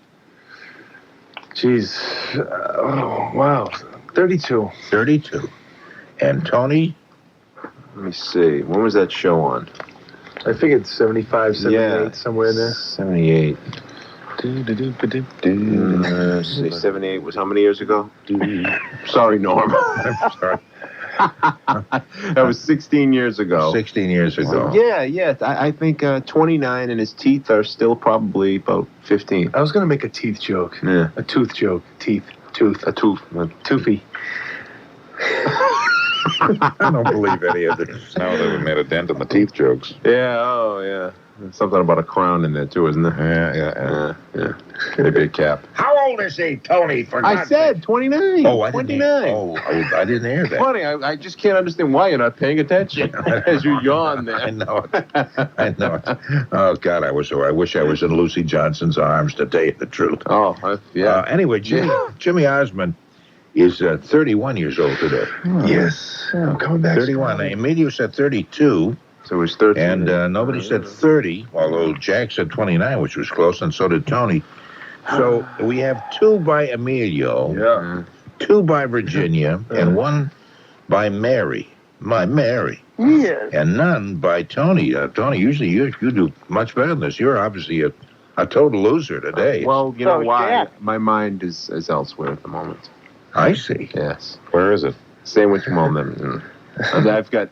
Speaker 7: Jeez. Oh, wow. 32.
Speaker 2: 32. And Tony?
Speaker 6: Let me see. When was that show on?
Speaker 7: I think it's 75, 78, somewhere in there.
Speaker 6: 78. See, 78 was how many years ago? Sorry, Norm.
Speaker 2: I'm sorry.
Speaker 6: That was 16 years ago.
Speaker 2: 16 years ago.
Speaker 6: Yeah. I think 29, and his teeth are still probably about 15.
Speaker 7: I was going to make a teeth joke.
Speaker 6: Yeah.
Speaker 7: A tooth joke. Teeth. Tooth.
Speaker 6: A tooth.
Speaker 7: Toothy.
Speaker 2: I don't believe any of this.
Speaker 5: Now that we made a dent in the teeth jokes.
Speaker 6: Yeah, There's something about a crown in there, too, isn't there? Yeah. Maybe a cap.
Speaker 2: How old is he, Tony? For
Speaker 6: I
Speaker 2: God's
Speaker 6: said
Speaker 2: sake?
Speaker 6: 29.
Speaker 2: Oh, I
Speaker 6: 29.
Speaker 2: I didn't hear that.
Speaker 6: Funny, I just can't understand why you're not paying attention as you yawn there.
Speaker 2: I know it. Oh, God, I wish I was in Lucy Johnson's arms to tell you the truth.
Speaker 6: Oh, yeah.
Speaker 2: Anyway, Jimmy Osmond is 31 years old today.
Speaker 7: Yes. I'm coming back.
Speaker 2: 31. Now, Emilio said 32.
Speaker 6: So it was 13.
Speaker 2: And nobody said 30, although Jack said 29, which was close, and so did Tony. So we have 2 by Emilio, 2 by Virginia, and 1 by Mary. My Mary.
Speaker 4: Yes.
Speaker 2: And none by Tony. Tony, usually you do much better than this. You're obviously a total loser today.
Speaker 6: Well, you know
Speaker 4: So,
Speaker 6: why?
Speaker 4: Jack.
Speaker 6: My mind is elsewhere at the moment.
Speaker 2: I see.
Speaker 6: Yes.
Speaker 5: Where is it?
Speaker 6: Sandwich moment. And I've got...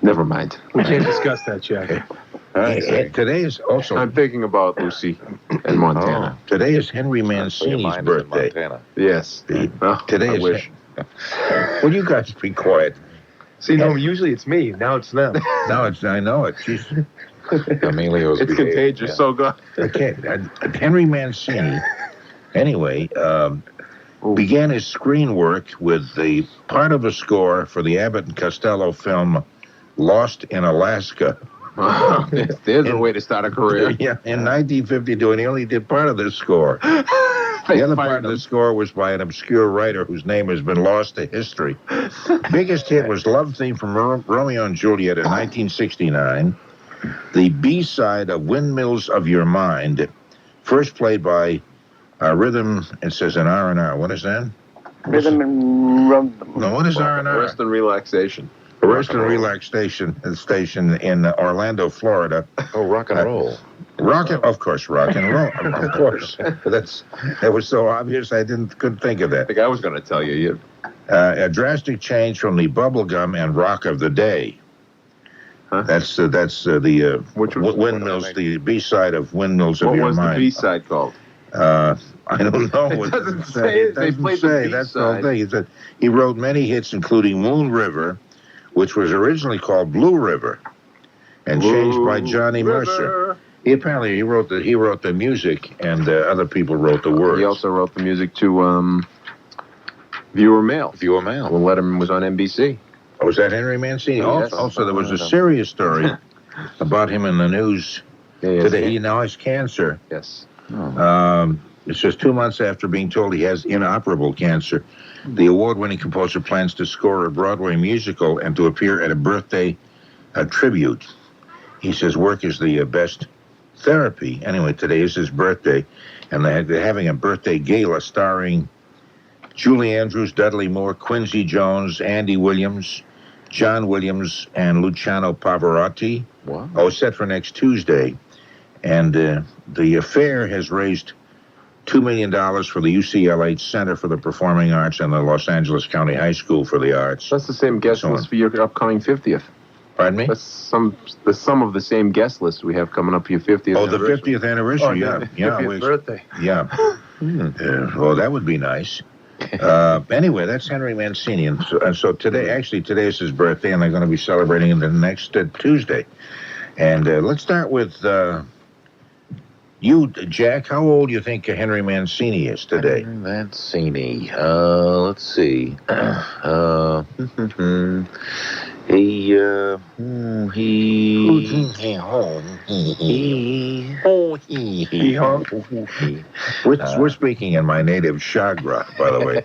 Speaker 6: never mind.
Speaker 7: We can't discuss that, Jack.
Speaker 2: Today is also...
Speaker 6: I'm thinking about Lucy and Montana.
Speaker 2: Today is Henry
Speaker 5: Your
Speaker 2: Mancini's
Speaker 5: mind is in
Speaker 2: birthday.
Speaker 5: Montana.
Speaker 6: Yes.
Speaker 2: Today
Speaker 6: I
Speaker 2: is...
Speaker 6: wish.
Speaker 2: Will you guys be quiet?
Speaker 7: See, no, usually it's me. Now it's them.
Speaker 2: No, I know it. Jeez.
Speaker 5: Emilio's
Speaker 6: It's
Speaker 5: behaved,
Speaker 6: contagious,
Speaker 5: yeah.
Speaker 6: so good.
Speaker 2: Okay, Henry Mancini, anyway, began his screen work with the part of a score for the Abbott and Costello film Lost in Alaska.
Speaker 6: There's a way to start a career.
Speaker 2: Yeah, in 1952, and he only did part of the score. The other part of the score was by an obscure writer whose name has been lost to history. Biggest hit was Love Theme from Romeo and Juliet in 1969. The B-side of Windmills of Your Mind, first played by Rhythm, it says an R&R. What is that?
Speaker 4: Rhythm and rhythm.
Speaker 2: No, what is R&R?
Speaker 6: Rest and relaxation.
Speaker 2: Rest and Relax station in Orlando, Florida.
Speaker 5: Oh, rock and roll.
Speaker 2: Rock and roll, of course. That was so obvious I couldn't think of
Speaker 6: I
Speaker 2: that.
Speaker 6: think I was going to tell you.
Speaker 2: A drastic change from the bubblegum and rock of the day.
Speaker 6: Huh?
Speaker 2: That's the
Speaker 6: Which was
Speaker 2: Windmills, the B-side of Windmills of Your
Speaker 6: What was
Speaker 2: Mind.
Speaker 6: the B-side called?
Speaker 2: I don't know.
Speaker 6: It doesn't say. They played the B-side.
Speaker 2: That's the whole thing. He said he wrote many hits, including Moon River, which was originally called Blue River, and changed by Johnny Mercer. He wrote the music, and other people wrote the words.
Speaker 6: He also wrote the music to Viewer Mail.
Speaker 5: Viewer Mail.
Speaker 6: When Letterman was on NBC.
Speaker 2: Oh, was that Henry Mancini?
Speaker 6: Yes.
Speaker 2: Also, there was a serious story about him in the news today. He now has cancer.
Speaker 6: Yes.
Speaker 2: It's just 2 months after being told he has inoperable cancer. The award-winning composer plans to score a Broadway musical and to appear at a birthday tribute. He says work is the best therapy. Anyway, today is his birthday, and they're having a birthday gala starring Julie Andrews, Dudley Moore, Quincy Jones, Andy Williams, John Williams, and Luciano Pavarotti.
Speaker 5: Wow.
Speaker 2: Oh, set for next Tuesday. And the affair has raised $2 million for the UCLA Center for the Performing Arts and the Los Angeles County High School for the Arts.
Speaker 6: That's the same guest list for your upcoming 50th.
Speaker 2: Pardon me?
Speaker 6: That's some of the same guest list we have coming up for your 50th.
Speaker 2: Oh, the 50th anniversary. Yeah.
Speaker 7: 50th birthday.
Speaker 2: Yeah. Well, that would be nice. Anyway, that's Henry Mancini. And so today is his birthday, and they're going to be celebrating it the next Tuesday. And let's start with you, Jack. How old do you think Henry Mancini is today?
Speaker 5: Henry Mancini. Let's see.
Speaker 2: We're speaking in my native Chagra, by the way.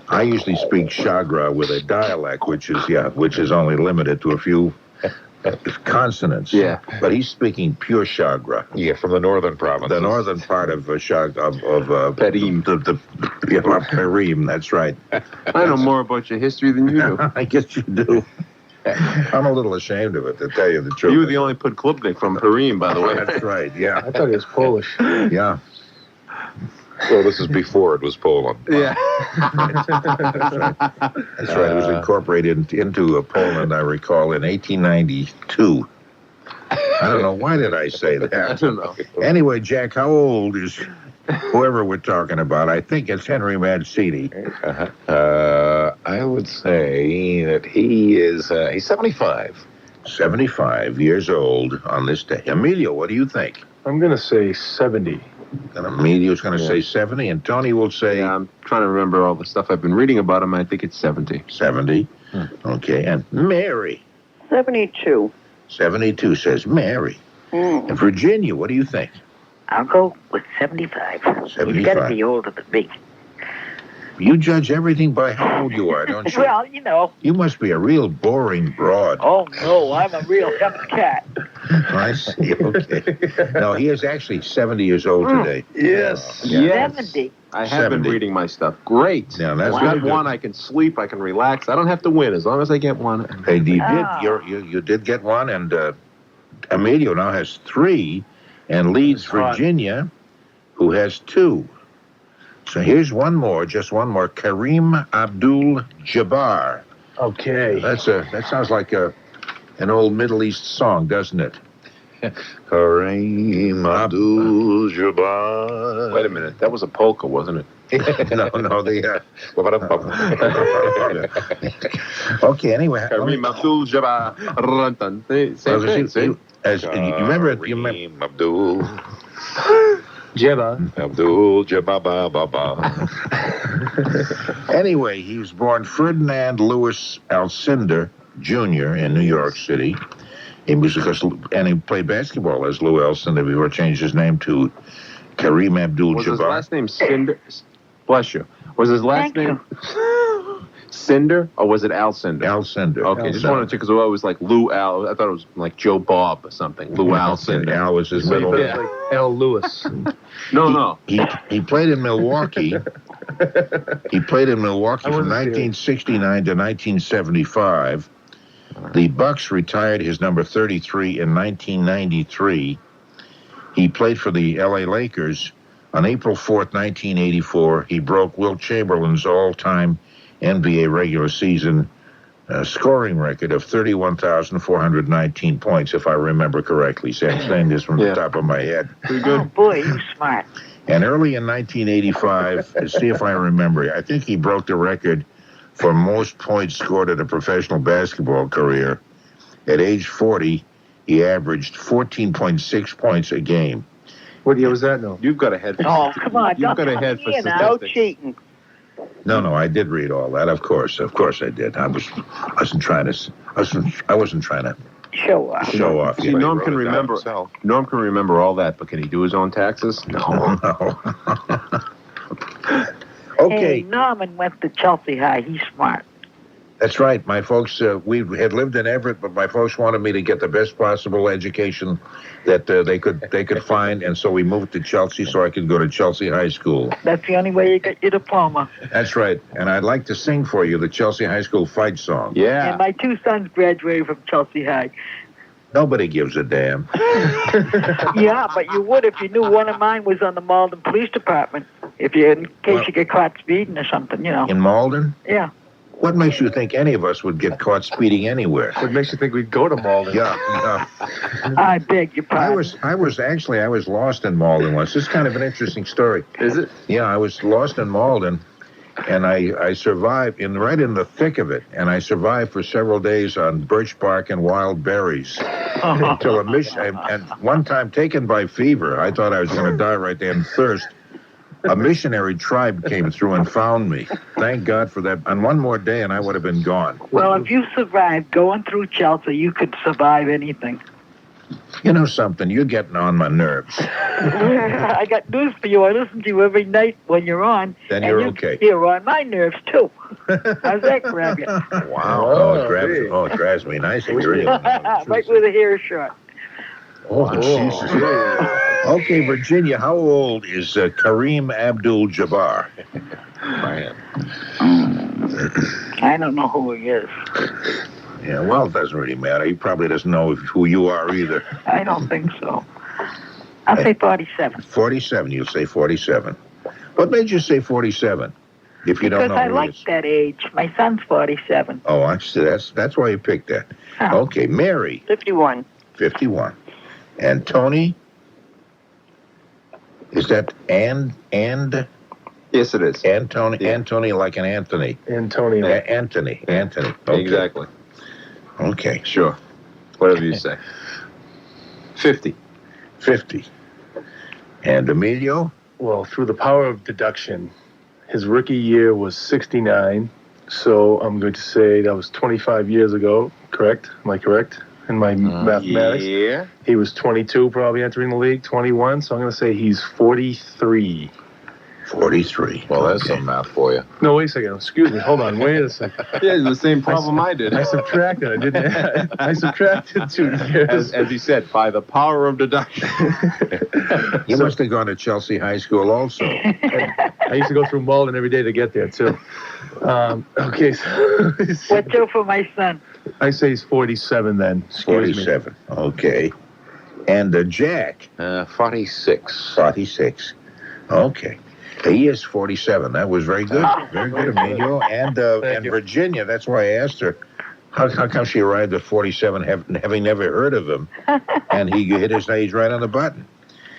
Speaker 2: I usually speak Chagra with a dialect, which is only limited to a few consonants.
Speaker 6: Yeah.
Speaker 2: But he's speaking pure Chagra.
Speaker 5: Yeah, from the northern province.
Speaker 2: The northern part of
Speaker 6: Kareem.
Speaker 2: Kareem, that's right.
Speaker 6: I know more about your history than you do.
Speaker 2: I guess you do. I'm a little ashamed of it, to tell you the truth.
Speaker 6: You were the only Podklubnik from Kareem, by the way.
Speaker 2: That's right, yeah.
Speaker 7: I thought he was Polish.
Speaker 2: Yeah.
Speaker 5: Well, this is before it was Poland.
Speaker 6: Yeah.
Speaker 2: That's right. It was incorporated into Poland, I recall, in 1892. I don't know. Why did I say that?
Speaker 6: I don't know.
Speaker 2: Anyway, Jack, how old is whoever we're talking about? I think it's Henry Mancini.
Speaker 5: I would say that he's 75.
Speaker 2: 75 years old on this day. Emilio, what do you think?
Speaker 7: I'm going to say 70.
Speaker 2: And Emilio's going to say 70, and Tony will say...
Speaker 6: Yeah, I'm trying to remember all the stuff I've been reading about him. I think it's 70.
Speaker 2: 70. Okay, and Mary.
Speaker 4: 72.
Speaker 2: 72 says Mary. And Virginia, what do you think?
Speaker 3: I'll go with 75.
Speaker 2: 75.
Speaker 3: He's got to be older than me.
Speaker 2: You judge everything by how old you are, don't you?
Speaker 3: Well, you know.
Speaker 2: You must be a real boring broad.
Speaker 3: Oh, no, I'm a real hep cat.
Speaker 2: I see, okay. No, he is actually 70 years old today.
Speaker 7: Yes.
Speaker 6: Yes.
Speaker 3: 70.
Speaker 6: I have
Speaker 2: 70.
Speaker 6: been reading my stuff. Great.
Speaker 2: Yeah, that's
Speaker 6: I
Speaker 2: really
Speaker 6: got
Speaker 2: good.
Speaker 6: one. I can sleep. I can relax. I don't have to win as long as I get one.
Speaker 2: Hey, you did get one, and Emilio now has 3 and leads Virginia, who has 2. So here's one more, just one more. Kareem Abdul-Jabbar.
Speaker 7: Okay.
Speaker 2: That sounds like an old Middle East song, doesn't it?
Speaker 5: Kareem Abdul-Jabbar.
Speaker 6: Wait a minute. That was a polka, wasn't it?
Speaker 2: No, Okay, anyway.
Speaker 6: Kareem Abdul-Jabbar. Same thing, see?
Speaker 2: You remember
Speaker 5: Kareem Abdul.
Speaker 7: Jeba.
Speaker 5: Abdul-Jabbar.
Speaker 2: Anyway, he was born Ferdinand Louis Alcindor Jr. in New York City. He played basketball as Lou Elson before he changed his name to Kareem Abdul-Jabbar.
Speaker 6: Was his last name Cinder? Bless you. Was his last name Cinder, or was it Al Cinder?
Speaker 2: Al Cinder.
Speaker 6: Okay, just wanted to, because it was like Lou Al. I thought it was like Joe Bob or something. Lou Al Cinder.
Speaker 2: Al was his middle name.
Speaker 7: Like Al Lewis.
Speaker 6: No.
Speaker 2: He played in Milwaukee. He played in Milwaukee from 1969 to 1975. The Bucks retired his number 33 in 1993. He played for the L.A. Lakers. On April 4th, 1984, he broke Wilt Chamberlain's all-time NBA regular season scoring record of 31,419 points, if I remember correctly. So I'm saying this from the top of my head.
Speaker 6: Pretty good.
Speaker 3: Oh, boy, you smart.
Speaker 2: And early in 1985, see if I remember, I think he broke the record for most points scored in a professional basketball career. At age 40, he averaged 14.6 points a game.
Speaker 7: What year was that, no?
Speaker 6: You've got a head for
Speaker 3: Oh, come on.
Speaker 6: You've got a head for
Speaker 3: No
Speaker 6: statistics.
Speaker 3: cheating.
Speaker 2: No, I did read all that. Of course I did. I wasn't trying to
Speaker 3: Show off.
Speaker 2: show off.
Speaker 6: See, Norm can remember. Norm can remember all that, but can he do his own taxes? No.
Speaker 2: Okay.
Speaker 3: Hey, Norman went to Chelsea High. He's smart.
Speaker 2: That's right. My folks, we had lived in Everett, but my folks wanted me to get the best possible education that they could find, and so we moved to Chelsea so I could go to Chelsea High School.
Speaker 3: That's the only way you get your diploma.
Speaker 2: That's right. And I'd like to sing for you the Chelsea High School fight song.
Speaker 6: Yeah.
Speaker 3: And my two sons graduated from Chelsea High.
Speaker 2: Nobody gives a damn.
Speaker 3: Yeah, but you would if you knew one of mine was on the Malden Police Department. In case you get caught speeding or something, you know.
Speaker 2: In Malden?
Speaker 3: Yeah.
Speaker 2: What makes you think any of us would get caught speeding anywhere?
Speaker 7: What makes you think we'd go to Malden?
Speaker 2: Yeah.
Speaker 3: I beg your
Speaker 2: I
Speaker 3: pardon.
Speaker 2: was lost in Malden once. This is kind of an interesting story.
Speaker 6: Is it?
Speaker 2: Yeah, I was lost in Malden, and I survived right in the thick of it, and I survived for several days on birch bark and wild berries until and one time taken by fever. I thought I was going to die right there in thirst. A missionary tribe came through and found me. Thank God for that. And one more day, and I would have been gone.
Speaker 3: Well, if you survived going through Chelsea, you could survive anything.
Speaker 2: You know something? You're getting on my nerves.
Speaker 3: I got news for you. I listen to you every night when you're on.
Speaker 2: Then you're okay.
Speaker 3: You're on my nerves, too. How's that grab you?
Speaker 2: Wow. It grabs me nicely. Really.
Speaker 3: Right with a hair short.
Speaker 2: Oh, Jesus. Okay, Virginia, how old is Kareem Abdul-Jabbar?
Speaker 3: I don't know who he is.
Speaker 2: Yeah, well, it doesn't really matter. He probably doesn't know who you are either.
Speaker 3: I don't think so. I'll say 47.
Speaker 2: 47, you'll say 47. What made you say 47? If you don't know
Speaker 3: Because I
Speaker 2: who
Speaker 3: like
Speaker 2: he is.
Speaker 3: that age. My son's 47.
Speaker 2: Oh, I see. That's why you picked that.
Speaker 3: Oh.
Speaker 2: Okay, Mary,
Speaker 4: 51.
Speaker 2: 51. And Tony? Is that and?
Speaker 6: Yes, it is.
Speaker 2: Antony,
Speaker 6: Yeah.
Speaker 2: Antony like an Anthony.
Speaker 7: Antonio.
Speaker 2: Anthony. Okay.
Speaker 6: Exactly.
Speaker 2: Okay.
Speaker 6: Sure. Whatever you say. 50.
Speaker 2: 50. And Emilio?
Speaker 7: Well, through the power of deduction, his rookie year was 69. So I'm going to say that was 25 years ago. Correct? Am I correct in my mathematics?
Speaker 6: Yeah.
Speaker 7: He was 22 probably entering the league, 21. So I'm going to say he's 43.
Speaker 2: 43.
Speaker 5: Well, that's some math for you.
Speaker 7: No, wait a second. Excuse me. Hold on. Wait a second.
Speaker 6: Yeah, the same problem I did.
Speaker 7: I subtracted. I didn't add. I subtracted 2 years.
Speaker 6: As he said, by the power of deduction.
Speaker 2: You must have gone to Chelsea High School also.
Speaker 7: I used to go through Malden every day to get there, too. Okay. So
Speaker 3: What's up for my son?
Speaker 7: I say he's 47 then. Excuse me.
Speaker 2: 47. Okay. And Jack?
Speaker 5: 46.
Speaker 2: 46. Okay. He is 47. That was very good. Very good, Emilio. And Virginia, that's why I asked her, how come she arrived at 47 having never heard of him? And he hit his age right on the button.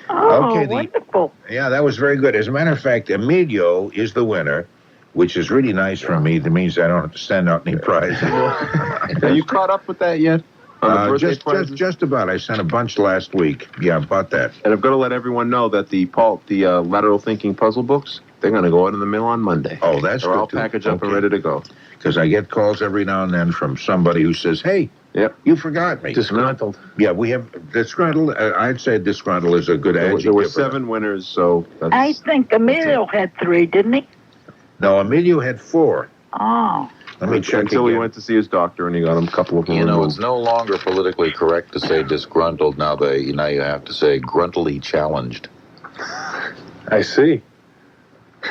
Speaker 3: Oh,
Speaker 2: Okay,
Speaker 3: wonderful.
Speaker 2: Yeah, that was very good. As a matter of fact, Emilio is the winner, which is really nice for me. That means I don't have to send out any prizes.
Speaker 6: Are you caught up with that yet? On the birthday prizes?
Speaker 2: Just about. I sent a bunch last week. Yeah, about that.
Speaker 6: And I've got to let everyone know that the lateral thinking puzzle books, They're going to go out in the mail on Monday.
Speaker 2: Oh, that's
Speaker 6: They're
Speaker 2: good
Speaker 6: all
Speaker 2: too.
Speaker 6: packaged up and
Speaker 2: Okay.
Speaker 6: ready to go.
Speaker 2: Because I get calls every now and then from somebody who says, "Hey,
Speaker 6: Yep.
Speaker 2: you forgot me."
Speaker 7: Disgruntled.
Speaker 2: Yeah, we have disgruntled. I'd say disgruntled is a good adjective.
Speaker 6: There were
Speaker 2: for
Speaker 6: 7 winners, so that's...
Speaker 3: I think Emilio had 3, didn't he?
Speaker 2: that. No, Emilio had 4.
Speaker 3: Oh.
Speaker 2: Let me check
Speaker 6: Until he
Speaker 2: again.
Speaker 6: went to see his doctor and he got him a couple of them
Speaker 5: You know,
Speaker 6: removed.
Speaker 5: it's no longer politically correct to say disgruntled. Now you have to say gruntily challenged.
Speaker 7: I see.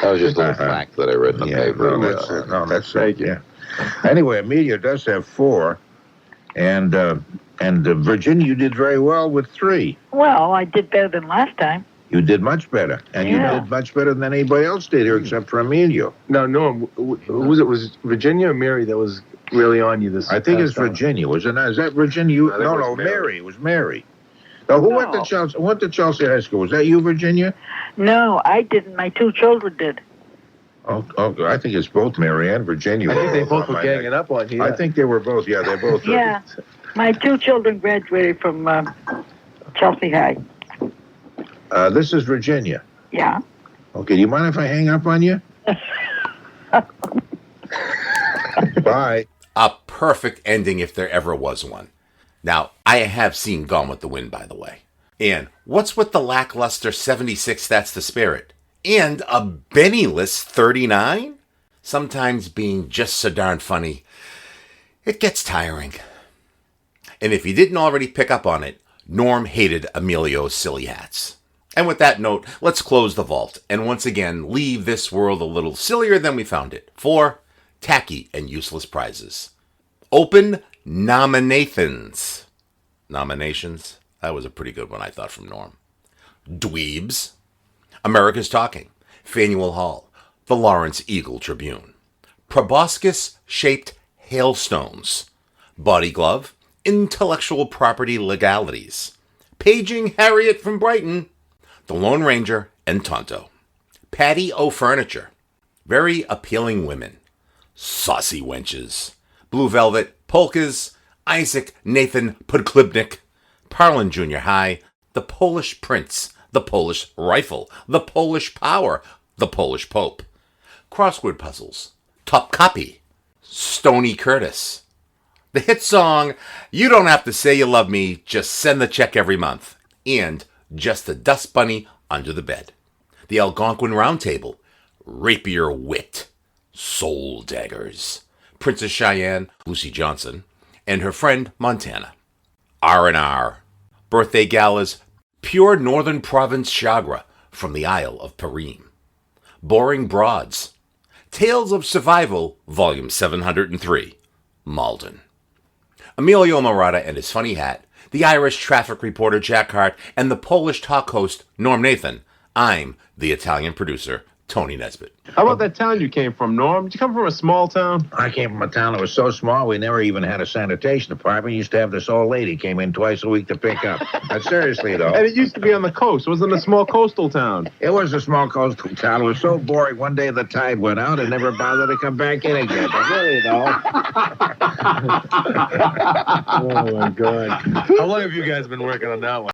Speaker 5: That was just a little fact that I read in the paper.
Speaker 2: That's
Speaker 6: Thank you.
Speaker 2: Yeah. Anyway, Emilio does have 4, and Virginia, you did very well with 3.
Speaker 3: Well, I did better than last time.
Speaker 2: You did much better, and
Speaker 3: Yeah.
Speaker 2: you did much better than anybody else did here, except for Emilio.
Speaker 7: No, Norm, who was it? Was Virginia or Mary that was really on you this
Speaker 2: I think it's
Speaker 7: past hour?
Speaker 2: Virginia. Was it not? Is that Virginia?
Speaker 6: I think it was Mary.
Speaker 2: Mary. It was Mary. Now, who went to
Speaker 3: No.
Speaker 2: Chelsea? Went to Chelsea High School? Was that you, Virginia?
Speaker 3: No, I didn't. My 2 children did.
Speaker 2: Oh, I think it's both Mary and Virginia.
Speaker 7: I think they both
Speaker 2: on
Speaker 7: were
Speaker 2: my
Speaker 7: ganging
Speaker 2: neck.
Speaker 7: up on you.
Speaker 2: I think they were both. Yeah, they both.
Speaker 3: Yeah. My 2 children graduated from Chelsea High.
Speaker 2: This is Virginia.
Speaker 3: Yeah.
Speaker 2: Okay, do you mind if I hang up on you? Bye.
Speaker 1: A perfect ending if there ever was one. Now, I have seen Gone with the Wind, by the way. And what's with the lackluster 76 That's the Spirit? And a Bennyless 39? Sometimes being just so darn funny, it gets tiring. And if you didn't already pick up on it, Norm hated Emilio's silly hats. And with that note, let's close the vault and once again leave this world a little sillier than we found it for tacky and useless prizes. Open nominations. Nominations? That was a pretty good one, I thought, from Norm. Dweebs. America's Talking. Faneuil Hall. The Lawrence Eagle Tribune. Proboscis-shaped hailstones. Body glove. Intellectual property legalities. Paging Harriet from Brighton. The Lone Ranger and Tonto. Patty O Furniture. Very appealing women. Saucy wenches. Blue Velvet, Polkas, Isaac Nathan Podklibnik, Parlin Junior High, the Polish Prince, the Polish Rifle, the Polish Power, the Polish Pope. Crossword puzzles. Top Copy. Stony Curtis. The hit song, You Don't Have to Say You Love Me, Just Send the Check Every Month. And Just a Dust Bunny Under the Bed. The Algonquin Round Table. Rapier Wit. Soul Daggers. Princess Cheyenne, Lucy Johnson, and her friend Montana. R&R. Birthday Galas. Pure Northern Province Chagra from the Isle of Parim. Boring Broads. Tales of Survival, Volume 703. Malden. Emilio Marotta and his funny hat, the Irish traffic reporter Jack Harte, and the Polish talk host Norm Nathan. I'm the Italian producer, Tony Nesbitt.
Speaker 6: How about that town you came from, Norm? Did you come from a small town?
Speaker 2: I came from a town that was so small we never even had a sanitation department. We used to have this old lady came in twice a week to pick up. But seriously, though.
Speaker 6: And it used to be on the coast. It wasn't a small coastal town.
Speaker 2: It was a small coastal town. It was so boring. One day the tide went out and never bothered to come back in again. But really, though.
Speaker 7: Oh, my God. How long have you guys been working on that one?